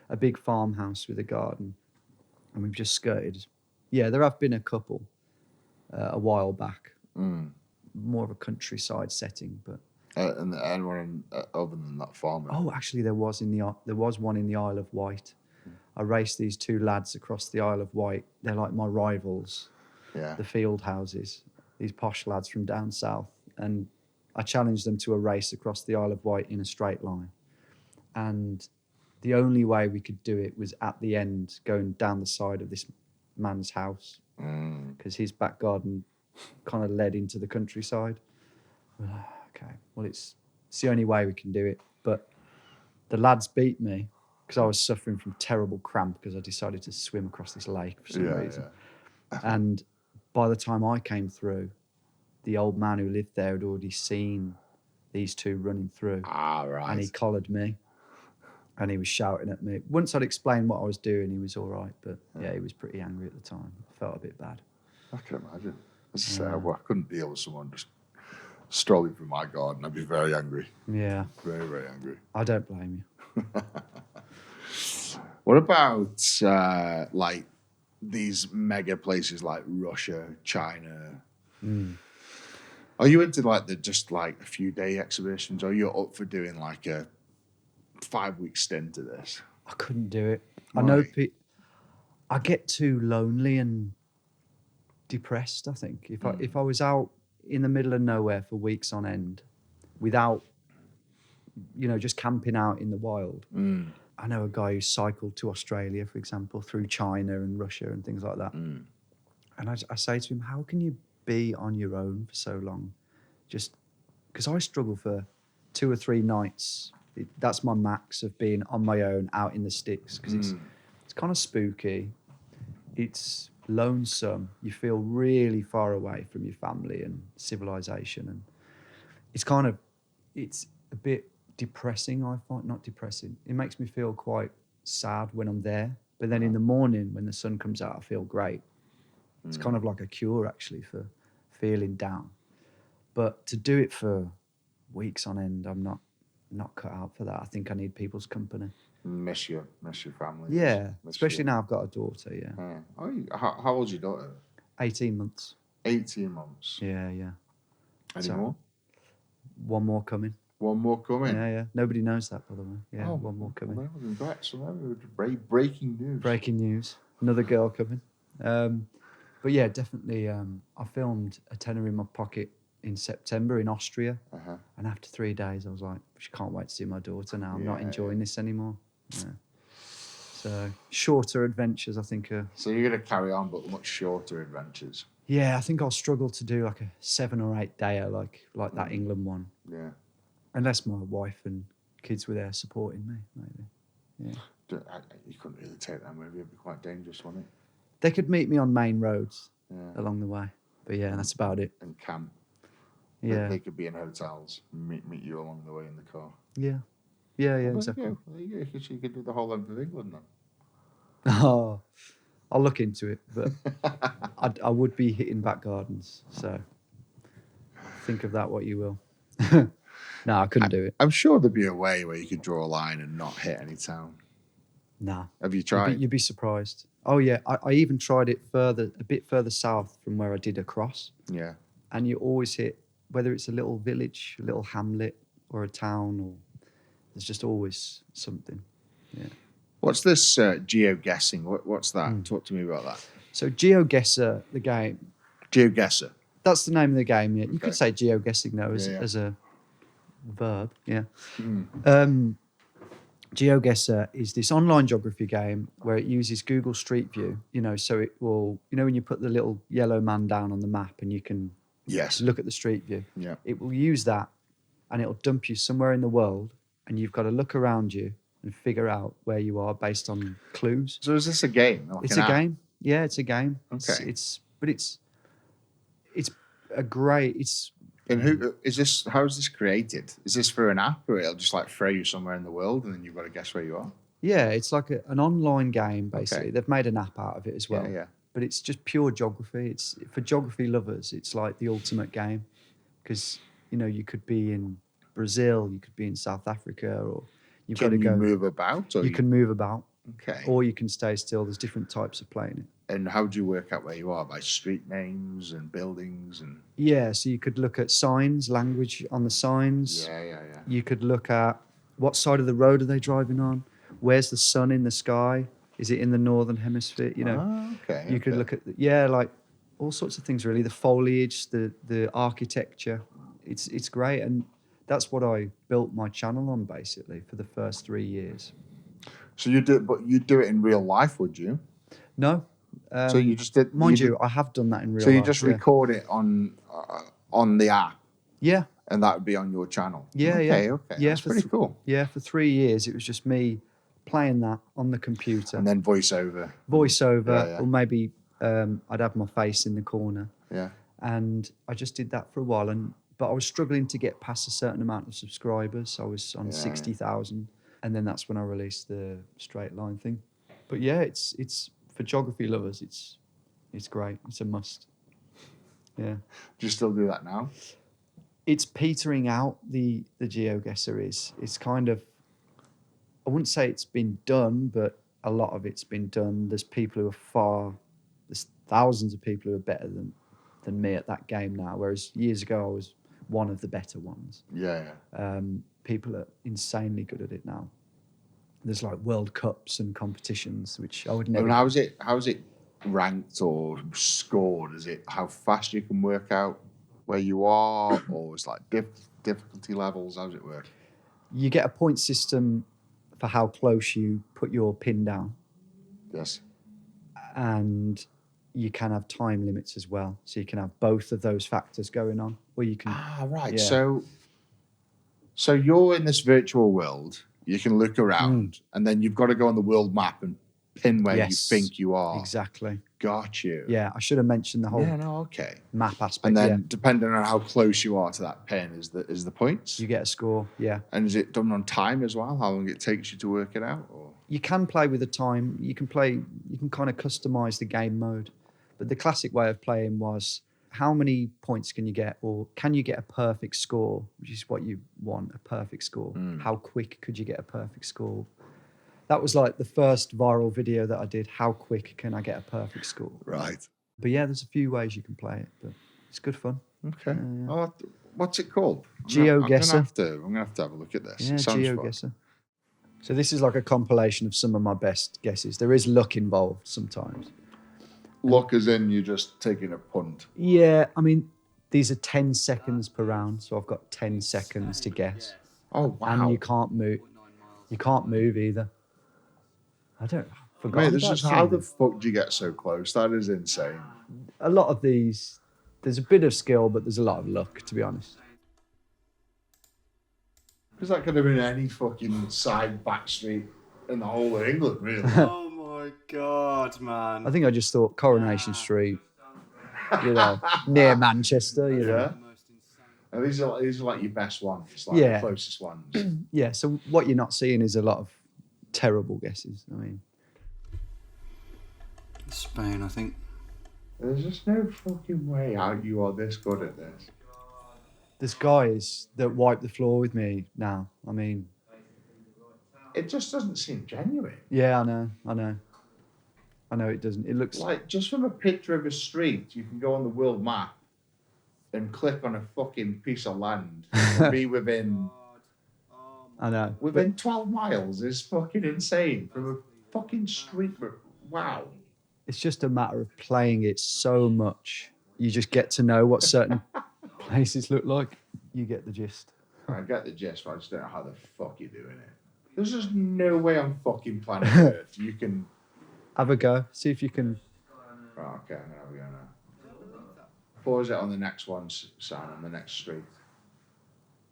a big farmhouse with a garden, and we've just skirted. Yeah, there have been a couple a while back. More of a countryside setting, but and anyone other than that farmer? Oh, actually, there was one in the Isle of Wight. I raced these 2 lads across the Isle of Wight. They're like my rivals. Yeah. The field houses, these posh lads from down south, and I challenged them to a race across the Isle of Wight in a straight line. And the only way we could do it was at the end, going down the side of this man's house, because his back garden kind of led into the countryside. Okay, well, it's the only way we can do it. But the lads beat me because I was suffering from terrible cramp because I decided to swim across this lake for some reason. Yeah. And by the time I came through, the old man who lived there had already seen these 2 running through. Ah, right. And he collared me. And he was shouting at me. Once I'd explained what I was doing, he was all right. But yeah, he was pretty angry at the time. I felt a bit bad. I can imagine. As I say, I couldn't deal with someone just strolling through my garden. I'd be very angry. Yeah. Very, very angry. I don't blame you. What about like these mega places like Russia, China? Are you into like just like a few day exhibitions? Or are you up for doing like a 5-week stint of this? I couldn't do it. Why? I know I get too lonely and depressed, I think. If I was out in the middle of nowhere for weeks on end without, just camping out in the wild. I know a guy who cycled to Australia, for example, through China and Russia and things like that. And I say to him, how can you be on your own for so long? Just because I struggle for 2 or 3 nights. That's my max of being on my own out in the sticks, because it's kind of spooky. It's lonesome. You feel really far away from your family and civilization. And it's a bit depressing, I find. Not depressing. It makes me feel quite sad when I'm there. But then in the morning when the sun comes out, I feel great. It's kind of like a cure, actually, for feeling down. But to do it for weeks on end, I'm not cut out for that. I think I need people's company. Miss your family. Yeah, especially now I've got a daughter, yeah. How old's your daughter? 18 months. 18 months. Yeah. Any more? One more coming. One more coming? Yeah. Nobody knows that, by the way. Yeah, Oh, one more coming. Well, congrats. Breaking news. Breaking news. Another girl coming. But yeah, definitely. I filmed A Tenner in My Pocket in September in Austria. And after 3 days, I was like, I can't wait to see my daughter now. I'm not enjoying this anymore. Yeah. So shorter adventures, I think. So you're going to carry on, but much shorter adventures. Yeah, I think I'll struggle to do like a 7 or 8 dayer like that England one. Yeah. Unless my wife and kids were there supporting me, maybe. Yeah. You couldn't really take them with you. It'd be quite dangerous, wouldn't it? They could meet me on main roads along the way. But yeah, that's about it. And camp. Yeah. They could be in hotels and meet you along the way in the car. Yeah, exactly. There you go. You could do the whole length of England then. Oh, I'll look into it, but I would be hitting back gardens. So think of that what you will. No, I couldn't do it. I'm sure there'd be a way where you could draw a line and not hit any town. Nah. Have you tried? You'd be surprised. Oh yeah, I even tried it a bit further south from where I did across. Yeah. And you always hit, whether it's a little village, a little hamlet, or a town, or there's just always something. Yeah. What's this GeoGuessing? What's that? Talk to me about that. So GeoGuessr, the game. GeoGuessr. That's the name of the game. Yeah, you could say GeoGuessing though as a verb. Yeah. GeoGuessr is this online geography game where it uses Google Street View. So it will. When you put the little yellow man down on the map and you can look at the street view. Yeah. It will use that, and it'll dump you somewhere in the world, and you've got to look around you and figure out where you are based on clues. So is this a game? Like it's a game. Yeah, it's a game. Okay. It's a great. And who is this? How is this created? Is this for an app, or it'll just like throw you somewhere in the world, and then you've got to guess where you are? Yeah, it's like an online game basically. Okay. They've made an app out of it as well. Yeah. But it's just pure geography. It's for geography lovers. It's like the ultimate game, because you could be in Brazil, you could be in South Africa, or you've got to go. Can you move about? Or you can move about. Okay. Or you can stay still. There's different types of playing it. And how do you work out where you are? By street names and buildings and. Yeah, so you could look at signs, language on the signs. Yeah. You could look at what side of the road are they driving on. Where's the sun in the sky? Is it in the northern hemisphere? Okay. You could look at like all sorts of things really. The foliage, the architecture. It's great, and that's what I built my channel on basically for the first 3 years. So you do, but you do it in real life, would you? No. So you just did. Mind you, I have done that in real life. So you just record it on the app. Yeah. And that would be on your channel. Yeah. Okay. Yeah, that's pretty cool. Yeah, for 3 years it was just me playing that on the computer. And then voiceover. Yeah. Or maybe I'd have my face in the corner. Yeah. And I just did that for a while, but I was struggling to get past a certain amount of subscribers. I was on 60,000. And then that's when I released the straight line thing. But yeah, it's for geography lovers. It's great. It's a must. Yeah. Do you still do that now? It's petering out. The GeoGuessr is. It's kind of. I wouldn't say it's been done, but a lot of it's been done. There's people who are there's thousands of people who are better than me at that game now. Whereas years ago I was one of the better ones. Yeah. People are insanely good at it now. There's like World Cups and competitions, which I would never. And how's it ranked or scored? Is it how fast you can work out where you are, or it's like difficulty levels? How does it work? You get a point system for how close you put your pin down. Yes. And you can have time limits as well. So you can have both of those factors going on. Or you can. Right. Yeah. So you're in this virtual world. You can look around, and then you've got to go on the world map and pin where you think you are. Exactly. Got you. Yeah, I should have mentioned the whole okay. map aspect. And then depending on how close you are to that pin is the points. You get a score, yeah. And is it done on time as well? How long it takes you to work it out? Or? You can play with the time. You can kind of customize the game mode. But the classic way of playing was how many points can you get, or can you get a perfect score, which is what you want, a perfect score. How quick could you get a perfect score? That was like the first viral video that I did. How quick can I get a perfect score? Right. But yeah, there's a few ways you can play it, but it's good fun. Okay. Oh, what's it called? GeoGuessr. I'm gonna have to have a look at this. Yeah, it sounds GeoGuessr. fun. So this is like a compilation of some of my best guesses. There is luck involved sometimes. Luck as in you're just taking a punt. Yeah, I mean, these are 10 seconds per round, so I've got 10 seconds to guess. Oh, wow. And you can't move. You can't move either. I forgot. Mate, this is how the fuck do you get so close? That is insane. A lot of these, there's a bit of skill, but there's a lot of luck, to be honest. Because that could have been any fucking side back street in the whole of England, really. Oh my God, man. I think I just thought Coronation Street, near Manchester, Yeah. And these are like your best ones, like the closest ones. Yeah, so what you're not seeing is a lot of terrible guesses. I mean, Spain, I think. There's just no fucking way how you are this good at this. there's guys that wipe the floor with me now. I mean, it just doesn't seem genuine. Yeah, I know it doesn't. It looks like just from a picture of a street, you can go on the world map and click on a fucking piece of land and be within. I know. Within 12 miles is fucking insane from a fucking street. Wow. It's just a matter of playing it so much. You just get to know what certain places look like. You get the gist. I get the gist, but I just don't know how the fuck you're doing it. There's just no way on fucking planet Earth you can... Have a go. See if you can... Right, okay, I'm going to have a go now. Pause it on the next one, Sam, on the next street.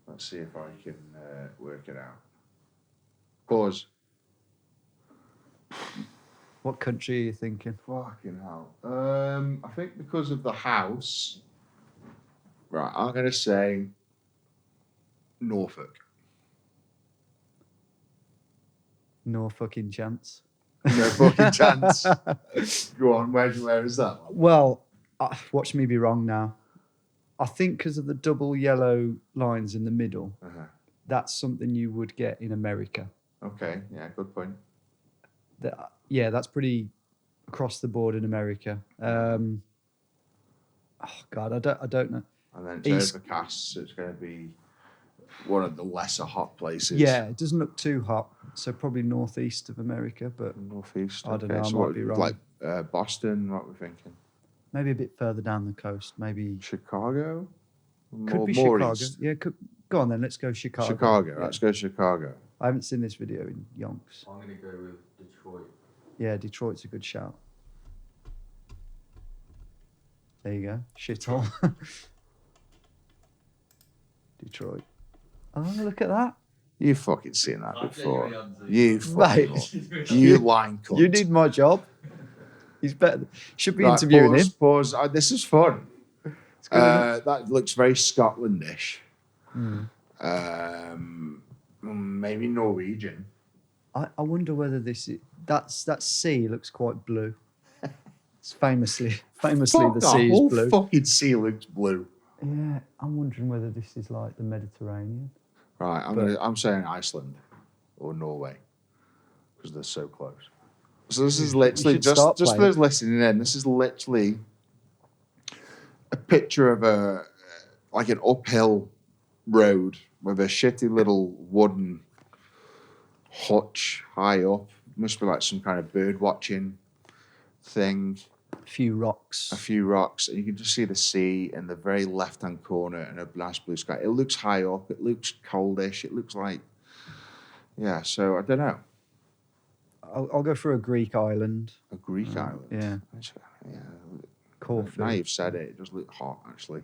Let's see if I can work it out. Pause. What country are you thinking? Fucking hell. I think because of the house... Right, I'm going to say Norfolk. No fucking chance. No fucking chance. Go on, where is that one? Well, watch me be wrong now. I think because of the double yellow lines in the middle, that's something you would get in America. Okay, yeah, good point. Yeah, that's pretty across the board in America. Oh God, I don't know. And then it's overcast, so it's going to be one of the lesser hot places. Yeah, it doesn't look too hot, so probably northeast of America, but northeast. I don't know. So I might be wrong. Like Boston, what we're thinking? Maybe a bit further down the coast. Maybe Chicago. Could be more Chicago. east. Yeah, go on then. Let's go Chicago. Chicago. Yeah. Let's go Chicago. I haven't seen this video in yonks. I'm going to go with Detroit. Yeah, Detroit's a good shout. There you go. Shithole. Detroit. Oh, look at that. You've fucking seen that before. You line cunt. You need my job. He's better. Should be interviewing him. Pause. This is fun. That looks very Scotlandish. Maybe Norwegian. I wonder whether this is, that sea looks quite blue. It's famously the sea is whole blue. fucking sea looks blue. Yeah, I'm wondering whether this is like the Mediterranean. Right, I'm saying Iceland or Norway because they're so close. So this is literally just for those listening in. This is literally a picture of an uphill road with a shitty little wooden hutch high up. Must be like some kind of bird watching thing. A few rocks, and you can just see the sea in the very left-hand corner and a nice blue sky. It looks high up. It looks coldish. It looks like, yeah. So I don't know. I'll go for a Greek island. A Greek island. Yeah. Yeah. Corfu. Now you've said it, it does look hot actually.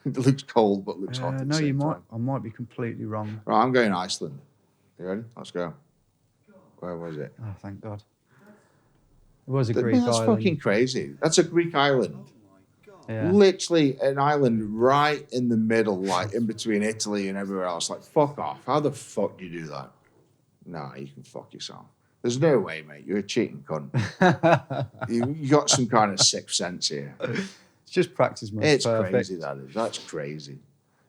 It looks cold, but looks hot. At the same time. I might be completely wrong. Right, I'm going Iceland. You ready? Let's go. Where was it? Oh, thank God. It was a Greek That's island. fucking crazy. That's a Greek island. Yeah. Literally an island right in the middle, like in between Italy and everywhere else. Like, fuck off. How the fuck do you do that? Nah, you can fuck yourself. There's no way, mate. You're a cheating cunt. you got some kind of sixth sense here. It's just practice, man. It's perfect. crazy, that is. That's crazy.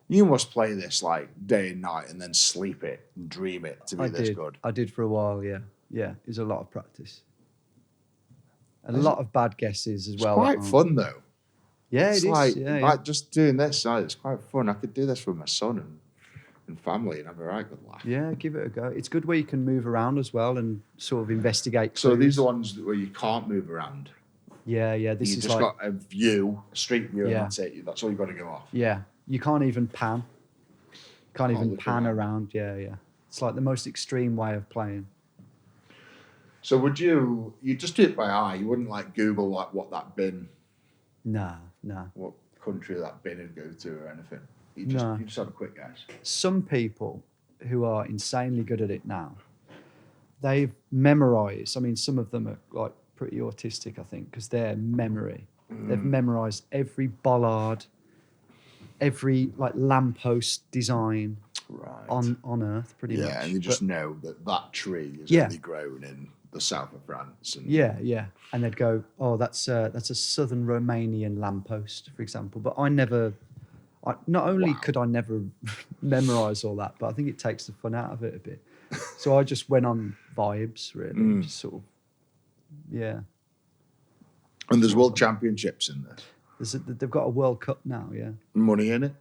You must play this like day and night and then sleep it and dream it to be this good. I did for a while, yeah. Yeah, it was a lot of practice. And a lot of bad guesses as well. It's quite fun, though. Yeah, it's it is. like, Yeah, like just doing this, it's quite fun. I could do this with my son and family and have a right good laugh. Yeah, give it a go. It's good where you can move around as well and sort of investigate. So clues. these are the ones where you can't move around. Yeah. This you is just like, got a view, a street view, Yeah. and that's it. That's all you've got to go off. yeah, you can't even pan. Can't even look pan around. around. Yeah. It's like the most extreme way of playing. So would you just do it by eye? You wouldn't like Google like what that bin, Nah. what country that bin would go to or anything? You just have a quick guess. Some people who are insanely good at it now, they've memorized. I mean, some of them are like pretty autistic, I think, because their memory. They've memorized every bollard, every like lamppost design on Earth, pretty much. Yeah, and you just know that tree is Yeah. only grown in the south of France. And Yeah, and they'd go, "Oh, that's a southern Romanian lamppost, for example." But not only could I never memorize all that, but I think it takes the fun out of it a bit. So I just went on vibes, really, just sort of, yeah. And there's world championships in this. They've got a World Cup now, yeah. Money in it.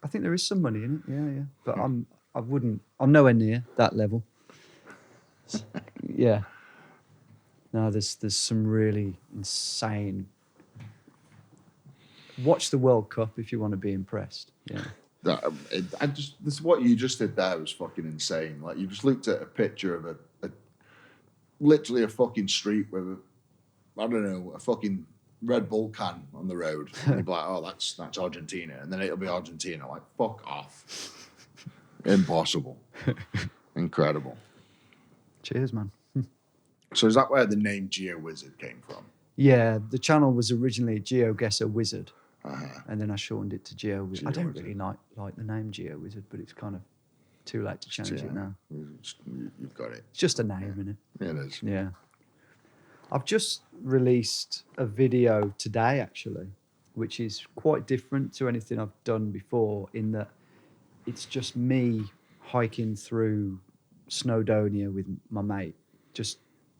I think there is some money in it, yeah. But I'm nowhere near that level. Yeah. No, there's some really insane. Watch the World Cup if you want to be impressed. Yeah. This what you just did there was fucking insane. Like you just looked at a picture of literally a fucking street with a fucking Red Bull can on the road. And you'd be like, oh, that's Argentina. And then it'll be Argentina. Like, fuck off. Impossible. Incredible. Cheers, man. So is that where the name GeoWizard came from? Yeah, the channel was originally GeoGuessr Wizard. Uh-huh. And then I shortened it to GeoWizard. I don't really like the name GeoWizard, but it's kind of too late to change it now. You've got it. It's just a name, innit? It is. Yeah. I've just released a video today, actually, which is quite different to anything I've done before in that it's just me hiking through Snowdonia with my mate. Just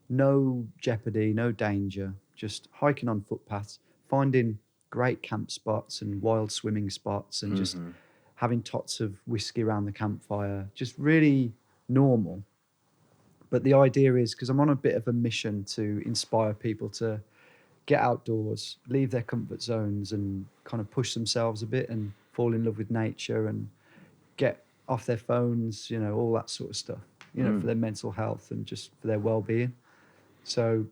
no jeopardy, no danger, just hiking on footpaths, finding great camp spots and wild swimming spots and just having tots of whiskey around the campfire, just really normal. But the idea is, because I'm on a bit of a mission to inspire people to get outdoors, leave their comfort zones and kind of push themselves a bit and fall in love with nature and get off their phones, all that sort of stuff, for their mental health and just for their well-being. So,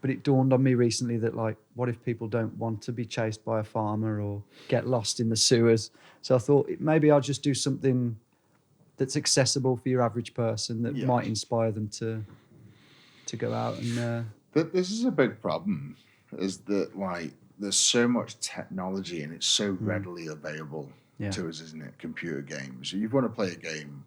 but it dawned on me recently that, like, what if people don't want to be chased by a farmer or get lost in the sewers? So I thought maybe I'll just do something that's accessible for your average person that might inspire them to go out and... This is a big problem, is that, like, there's so much technology and it's so readily available to us, isn't it? Computer games. If you want to play a game,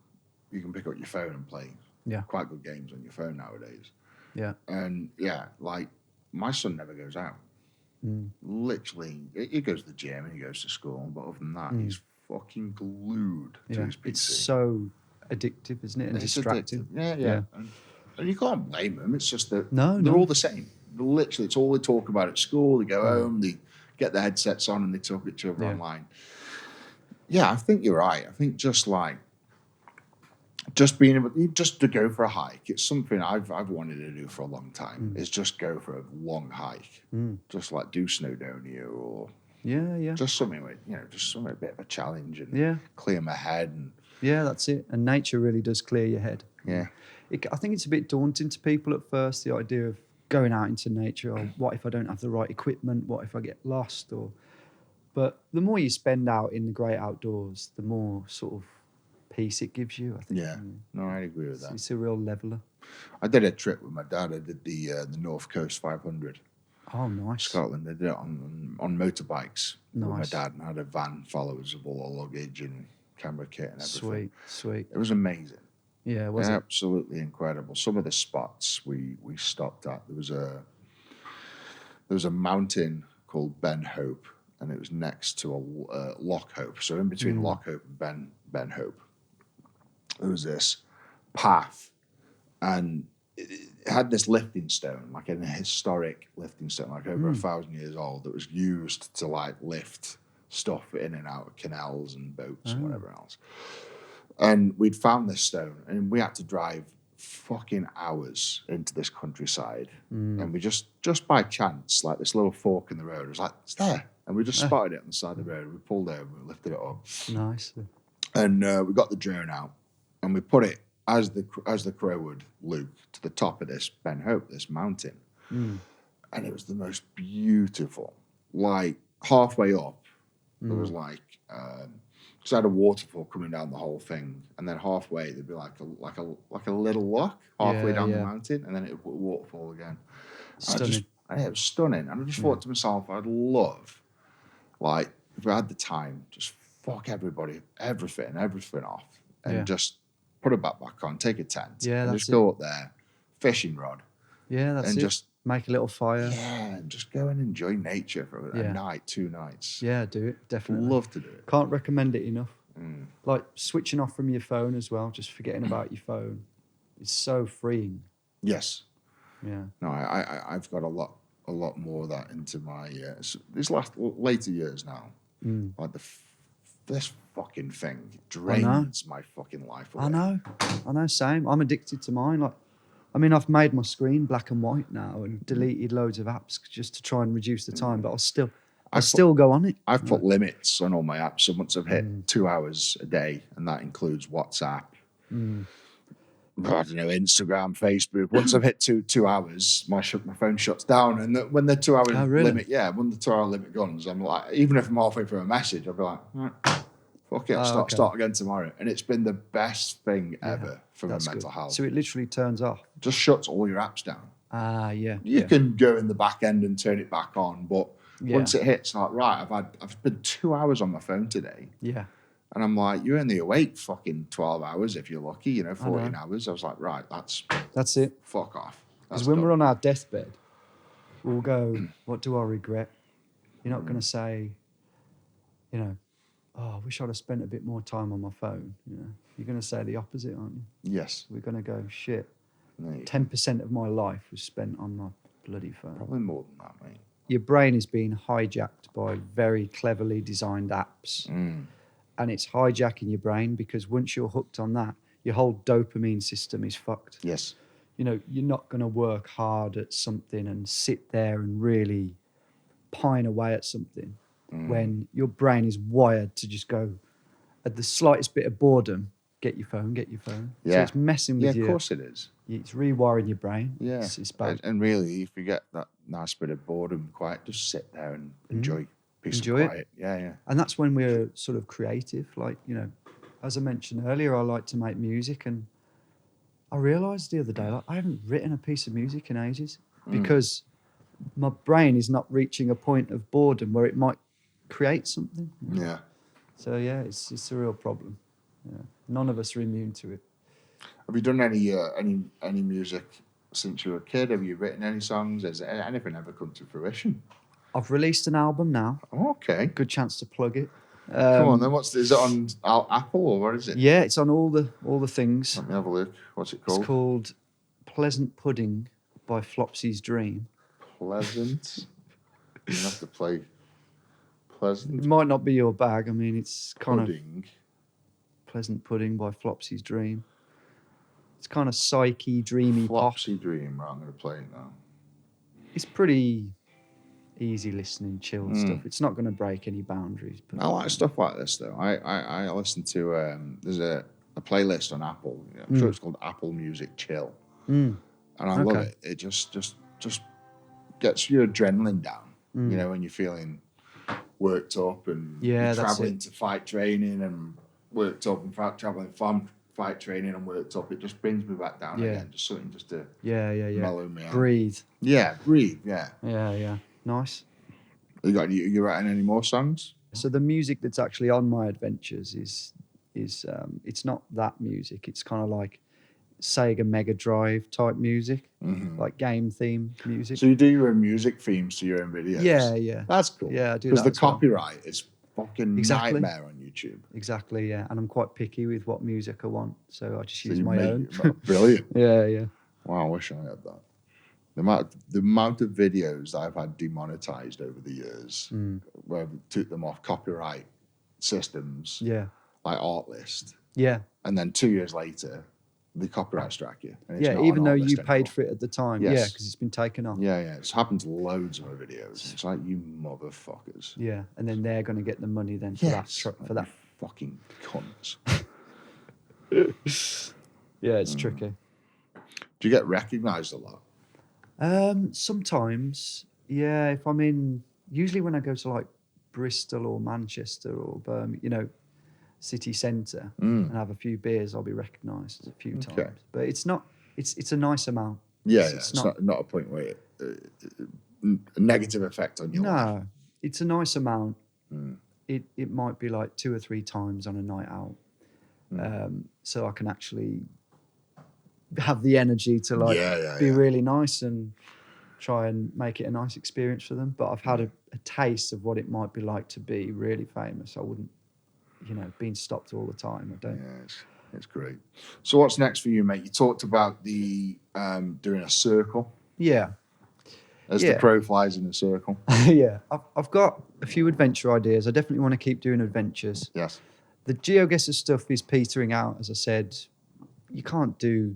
you can pick up your phone and play Yeah. quite good games on your phone nowadays. Yeah. And yeah, like my son never goes out. Literally, he goes to the gym and he goes to school, but other than that, he's fucking glued to his PC. It's so addictive, isn't it? And It's distracting. addictive. Yeah. And you can't blame them. It's just that No, they're no. all the same. Literally, it's all they talk about at school. They go home, they get their headsets on, and they talk to each other online. Yeah, I think you're right. I think just being able just to go for a hike, it's something I've wanted to do for a long time. Is just go for a long hike, just like do Snowdonia or just something with just something a bit of a challenge and clear my head and that's it. And nature really does clear your head. Yeah. I think it's a bit daunting to people at first, the idea of going out into nature. Or what if I don't have the right equipment? What if I get lost? But the more you spend out in the great outdoors, the more sort of peace it gives you, I think. Yeah. No, I agree with that. It's a real leveler. I did a trip with my dad. I did the North Coast 500. Oh, nice. Scotland. I did it on motorbikes with my Nice. dad, and I had a van follow us with all our luggage and camera kit and everything. Sweet. It was amazing. Yeah, was it? Absolutely incredible. Some of the spots we stopped at. There was a mountain called Ben Hope, and it was next to a Loch Hope. So in between Loch Hope and Ben Hope, there was this path, and it had this lifting stone, like a historic lifting stone, like over 1,000 years old, that was used to like lift stuff in and out of canals and boats and whatever else. And we'd found this stone, and we had to drive fucking hours into this countryside. And we just by chance, like this little fork in the road, it was like, it's there. And we just spotted it on the side of the road. We pulled over, we lifted it up. Nice. And we got the drone out, and we put it, as the crow would, Luke, to the top of this Ben Hope, this mountain. And it was the most beautiful. Like, halfway up, there was like... because I had a waterfall coming down the whole thing, and then halfway there'd be like a little loch halfway down the mountain, and then it would waterfall again. Stunning. It was stunning. And I just thought to myself, I'd love, like, if I had the time, just fuck everything off, and just put a backpack on, take a tent, and just go up there, fishing rod. Yeah, that's and it. just make a little fire. Yeah, and just go and enjoy nature for a night, 2 nights. Yeah, do it. Definitely. Love to do it. Can't recommend it enough. Like switching off from your phone as well, just forgetting about your phone. It's so freeing. Yes. Yeah. No, I've got a lot more of that into my these later years now. Like this fucking thing drains my fucking life away. I know. Same. I'm addicted to mine. Like, I mean, I've made my screen black and white now and deleted loads of apps just to try and reduce the time, but I still go on it. I've put limits on all my apps. So once I've hit 2 hours a day, and that includes WhatsApp, I don't know, Instagram, Facebook. Once I've hit two hours, my phone shuts down. And when the 2 hour limit, when the 2 hour limit comes, I'm like, even if I'm halfway through a message, I'll be like, fuck it, I'll start again tomorrow. And it's been the best thing ever for my mental health. So it literally turns off. Just shuts all your apps down. You Yeah. can go in the back end and turn it back on, but once it hits, like, right, I've spent 2 hours on my phone today. Yeah. And I'm like, you're only awake fucking 12 hours if you're lucky, 14 hours. I was like, right, that's it. Fuck off. Because when we're on our deathbed, we'll go, what do I regret? You're not going to say, oh, I wish I'd have spent a bit more time on my phone. You're going to say the opposite, aren't you? Yes. We're going to go, shit, 10% of my life was spent on my bloody phone. Probably more than that, mate. Your brain is being hijacked by very cleverly designed apps. And it's hijacking your brain because once you're hooked on that, your whole dopamine system is fucked. Yes. You're not going to work hard at something and sit there and really pine away at something when your brain is wired to just go at the slightest bit of boredom, get your phone. Yeah. So it's messing with you. Yeah, of course it is. It's rewiring your brain. Yeah. It's bad. And really, if you get that nice bit of boredom and quiet, just sit there and enjoy peace and quiet. Yeah. And that's when we're sort of creative. Like, as I mentioned earlier, I like to make music, and I realised the other day, like, I haven't written a piece of music in ages because my brain is not reaching a point of boredom where it might create something. Yeah. So, it's a real problem. Yeah. None of us are immune to it. Have you done any music since you were a kid? Have you written any songs? Has anything ever come to fruition? I've released an album now. Okay. Good chance to plug it. Come on then. Is it on Apple or what is it? Yeah, it's on all the things. Let me have a look. What's it called? It's called Pleasant Pudding by Flopsy's Dream. Pleasant. You have to play Pleasant It might not be your bag. I mean, it's kind Pudding. of Pleasant Pudding by Flopsy's Dream. It's kind of psyche, dreamy pop. Flopsy Dream. Right, I'm going to play it now. It's pretty easy listening, chilled stuff. It's not going to break any boundaries. But I like stuff like this though. I listen to there's a playlist on Apple. I'm sure it's called Apple Music Chill, and I love it. It just gets your adrenaline down. You know, when you're feeling worked up and you're traveling to fight training and worked up and traveling from fight training and worked up. It just brings me back down again. Just something just to mellow me out. Breathe. Yeah, breathe. Yeah. Yeah. Nice. You writing any more songs? So the music that's actually on my adventures is it's not that music. It's kind of like Sega Mega Drive type music, like game theme music. So you do your own music themes to your own videos? Yeah. That's cool. Yeah, I do. Because the as well. copyright is fucking nightmare on YouTube. Exactly, yeah. And I'm quite picky with what music I want, so I just use my own. Brilliant. Yeah. Wow, I wish I had that. The amount of videos that I've had demonetized over the years, where we took them off copyright systems, like Artlist, and then 2 years later, the copyright strike you. And it's not even on though Artlist you paid anymore. for it at the time, Yes. because it's been taken off. Yeah, it's happened to loads of my videos. It's like, you motherfuckers. Yeah, and then they're going to get the money then for For that. fucking cunts. Yeah, it's tricky. Do you get recognised a lot? Sometimes, yeah. If I'm in, usually when I go to like Bristol or Manchester or Birmingham, city centre, and have a few beers, I'll be recognised a few times. But it's not. It's a nice amount. Yeah, it's not a point where a negative effect on your life. No, it's a nice amount. It might be like 2 or 3 times on a night out, so I can actually have the energy to be really nice and try and make it a nice experience for them. But I've had a taste of what it might be like to be really famous. I wouldn't, being stopped all the time. I don't. Yeah, it's great. So what's next for you, mate? You talked about the doing a circle. Yeah. As the crow flies in a circle. Yeah. I've got a few adventure ideas. I definitely want to keep doing adventures. Yes. The GeoGuessr stuff is petering out, as I said. You can't do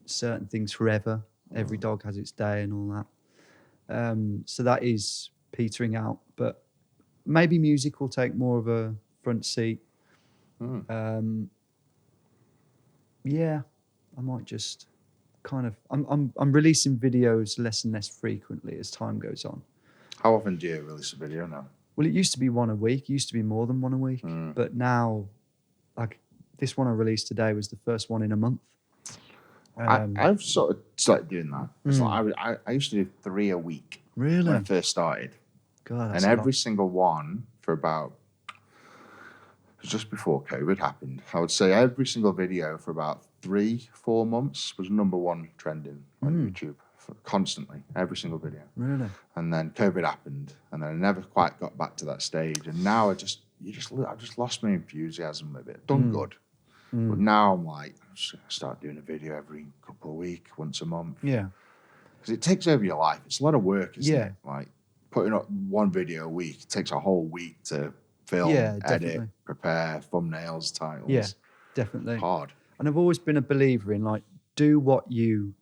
certain things forever. Every dog has its day and all that. So that is petering out. But maybe music will take more of a front seat. Yeah, I might just kind of. I'm releasing videos less and less frequently as time goes on. How often do you release a video now? Well, it used to be one a week. It used to be more than one a week. But now, like this one I released today was the first one in a month. I've sort of started doing that. It's like I used to do 3 a week. Really? When I first started. God, and every single one for about, it was just before COVID happened. I would say every single video for about 3-4 months was #1 trending on YouTube constantly, every single video. Really? And then COVID happened, and then I never quite got back to that stage. And now I've just lost my enthusiasm with it. Done good. But now I'm like, I'm just gonna start doing a video every couple of weeks, once a month. Yeah. Because it takes over your life. It's a lot of work, isn't it? Like putting up one video a week takes a whole week to film, edit, prepare, thumbnails, titles. Yeah, definitely. Hard. And I've always been a believer in like, do what you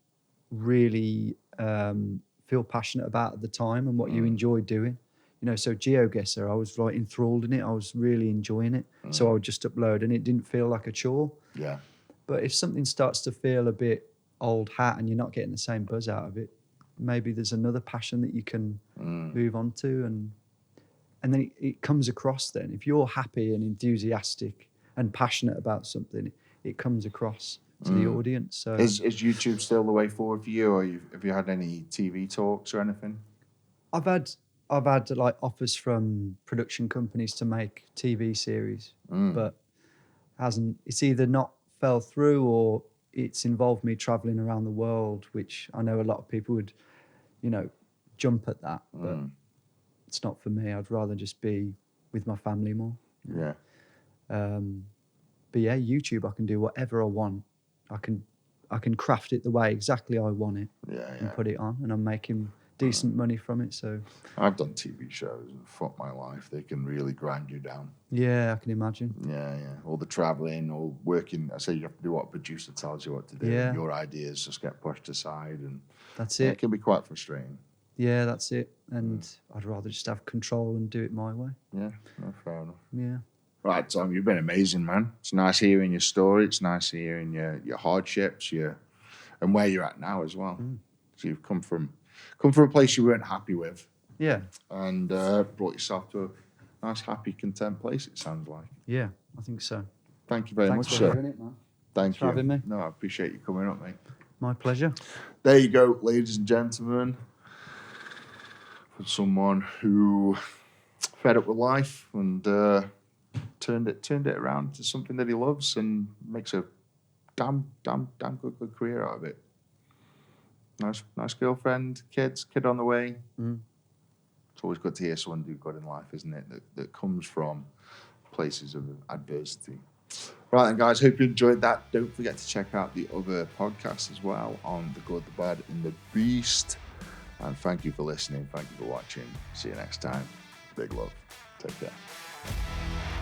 really feel passionate about at the time and what you enjoy doing. So GeoGuessr, I was like enthralled in it. I was really enjoying it. So I would just upload and it didn't feel like a chore. Yeah. But if something starts to feel a bit old hat and you're not getting the same buzz out of it, maybe there's another passion that you can move on to. And then it comes across then. If you're happy and enthusiastic and passionate about something, it comes across to the audience. So Is YouTube still the way forward for you, or have you had any TV talks or anything? I've had like offers from production companies to make TV series, but it's either not fell through or it's involved me traveling around the world, which I know a lot of people would, jump at that, but it's not for me. I'd rather just be with my family more. Yeah. But yeah, YouTube, I can do whatever I want. I can craft it the way exactly I want it and put it on, and I'm making decent money from it. So I've done TV shows and fuck my life. They can really grind you down. yeah, I can imagine. Yeah. All the traveling, all working. I say you have to do what a producer tells you what to do. Yeah. Your ideas just get pushed aside, and That's it it. can be quite frustrating. Yeah, that's it. And I'd rather just have control and do it my way. Yeah, no, fair enough. Yeah. Right, Tom, you've been amazing, man. It's nice hearing your story. It's nice hearing your hardships, and where you're at now as well. So you've come from a place you weren't happy with, Yeah. and brought yourself to a nice, happy, content place. It sounds like. Yeah, I think so. Thank you very Thanks much, for sir. hearing it, man. Thank for you. having me. No, I appreciate you coming up, mate. My pleasure. There you go, ladies and gentlemen. For someone who fed up with life and turned it around to something that he loves and makes a damn good career out of it. Nice girlfriend, kid on the way. It's always good to hear someone do good in life, isn't it? That comes from places of adversity. Right then, guys, hope you enjoyed that. Don't forget to check out the other podcasts as well on The Good, The Bad, and The Beast. And thank you for listening. Thank you for watching. See you next time. Big love. Take care.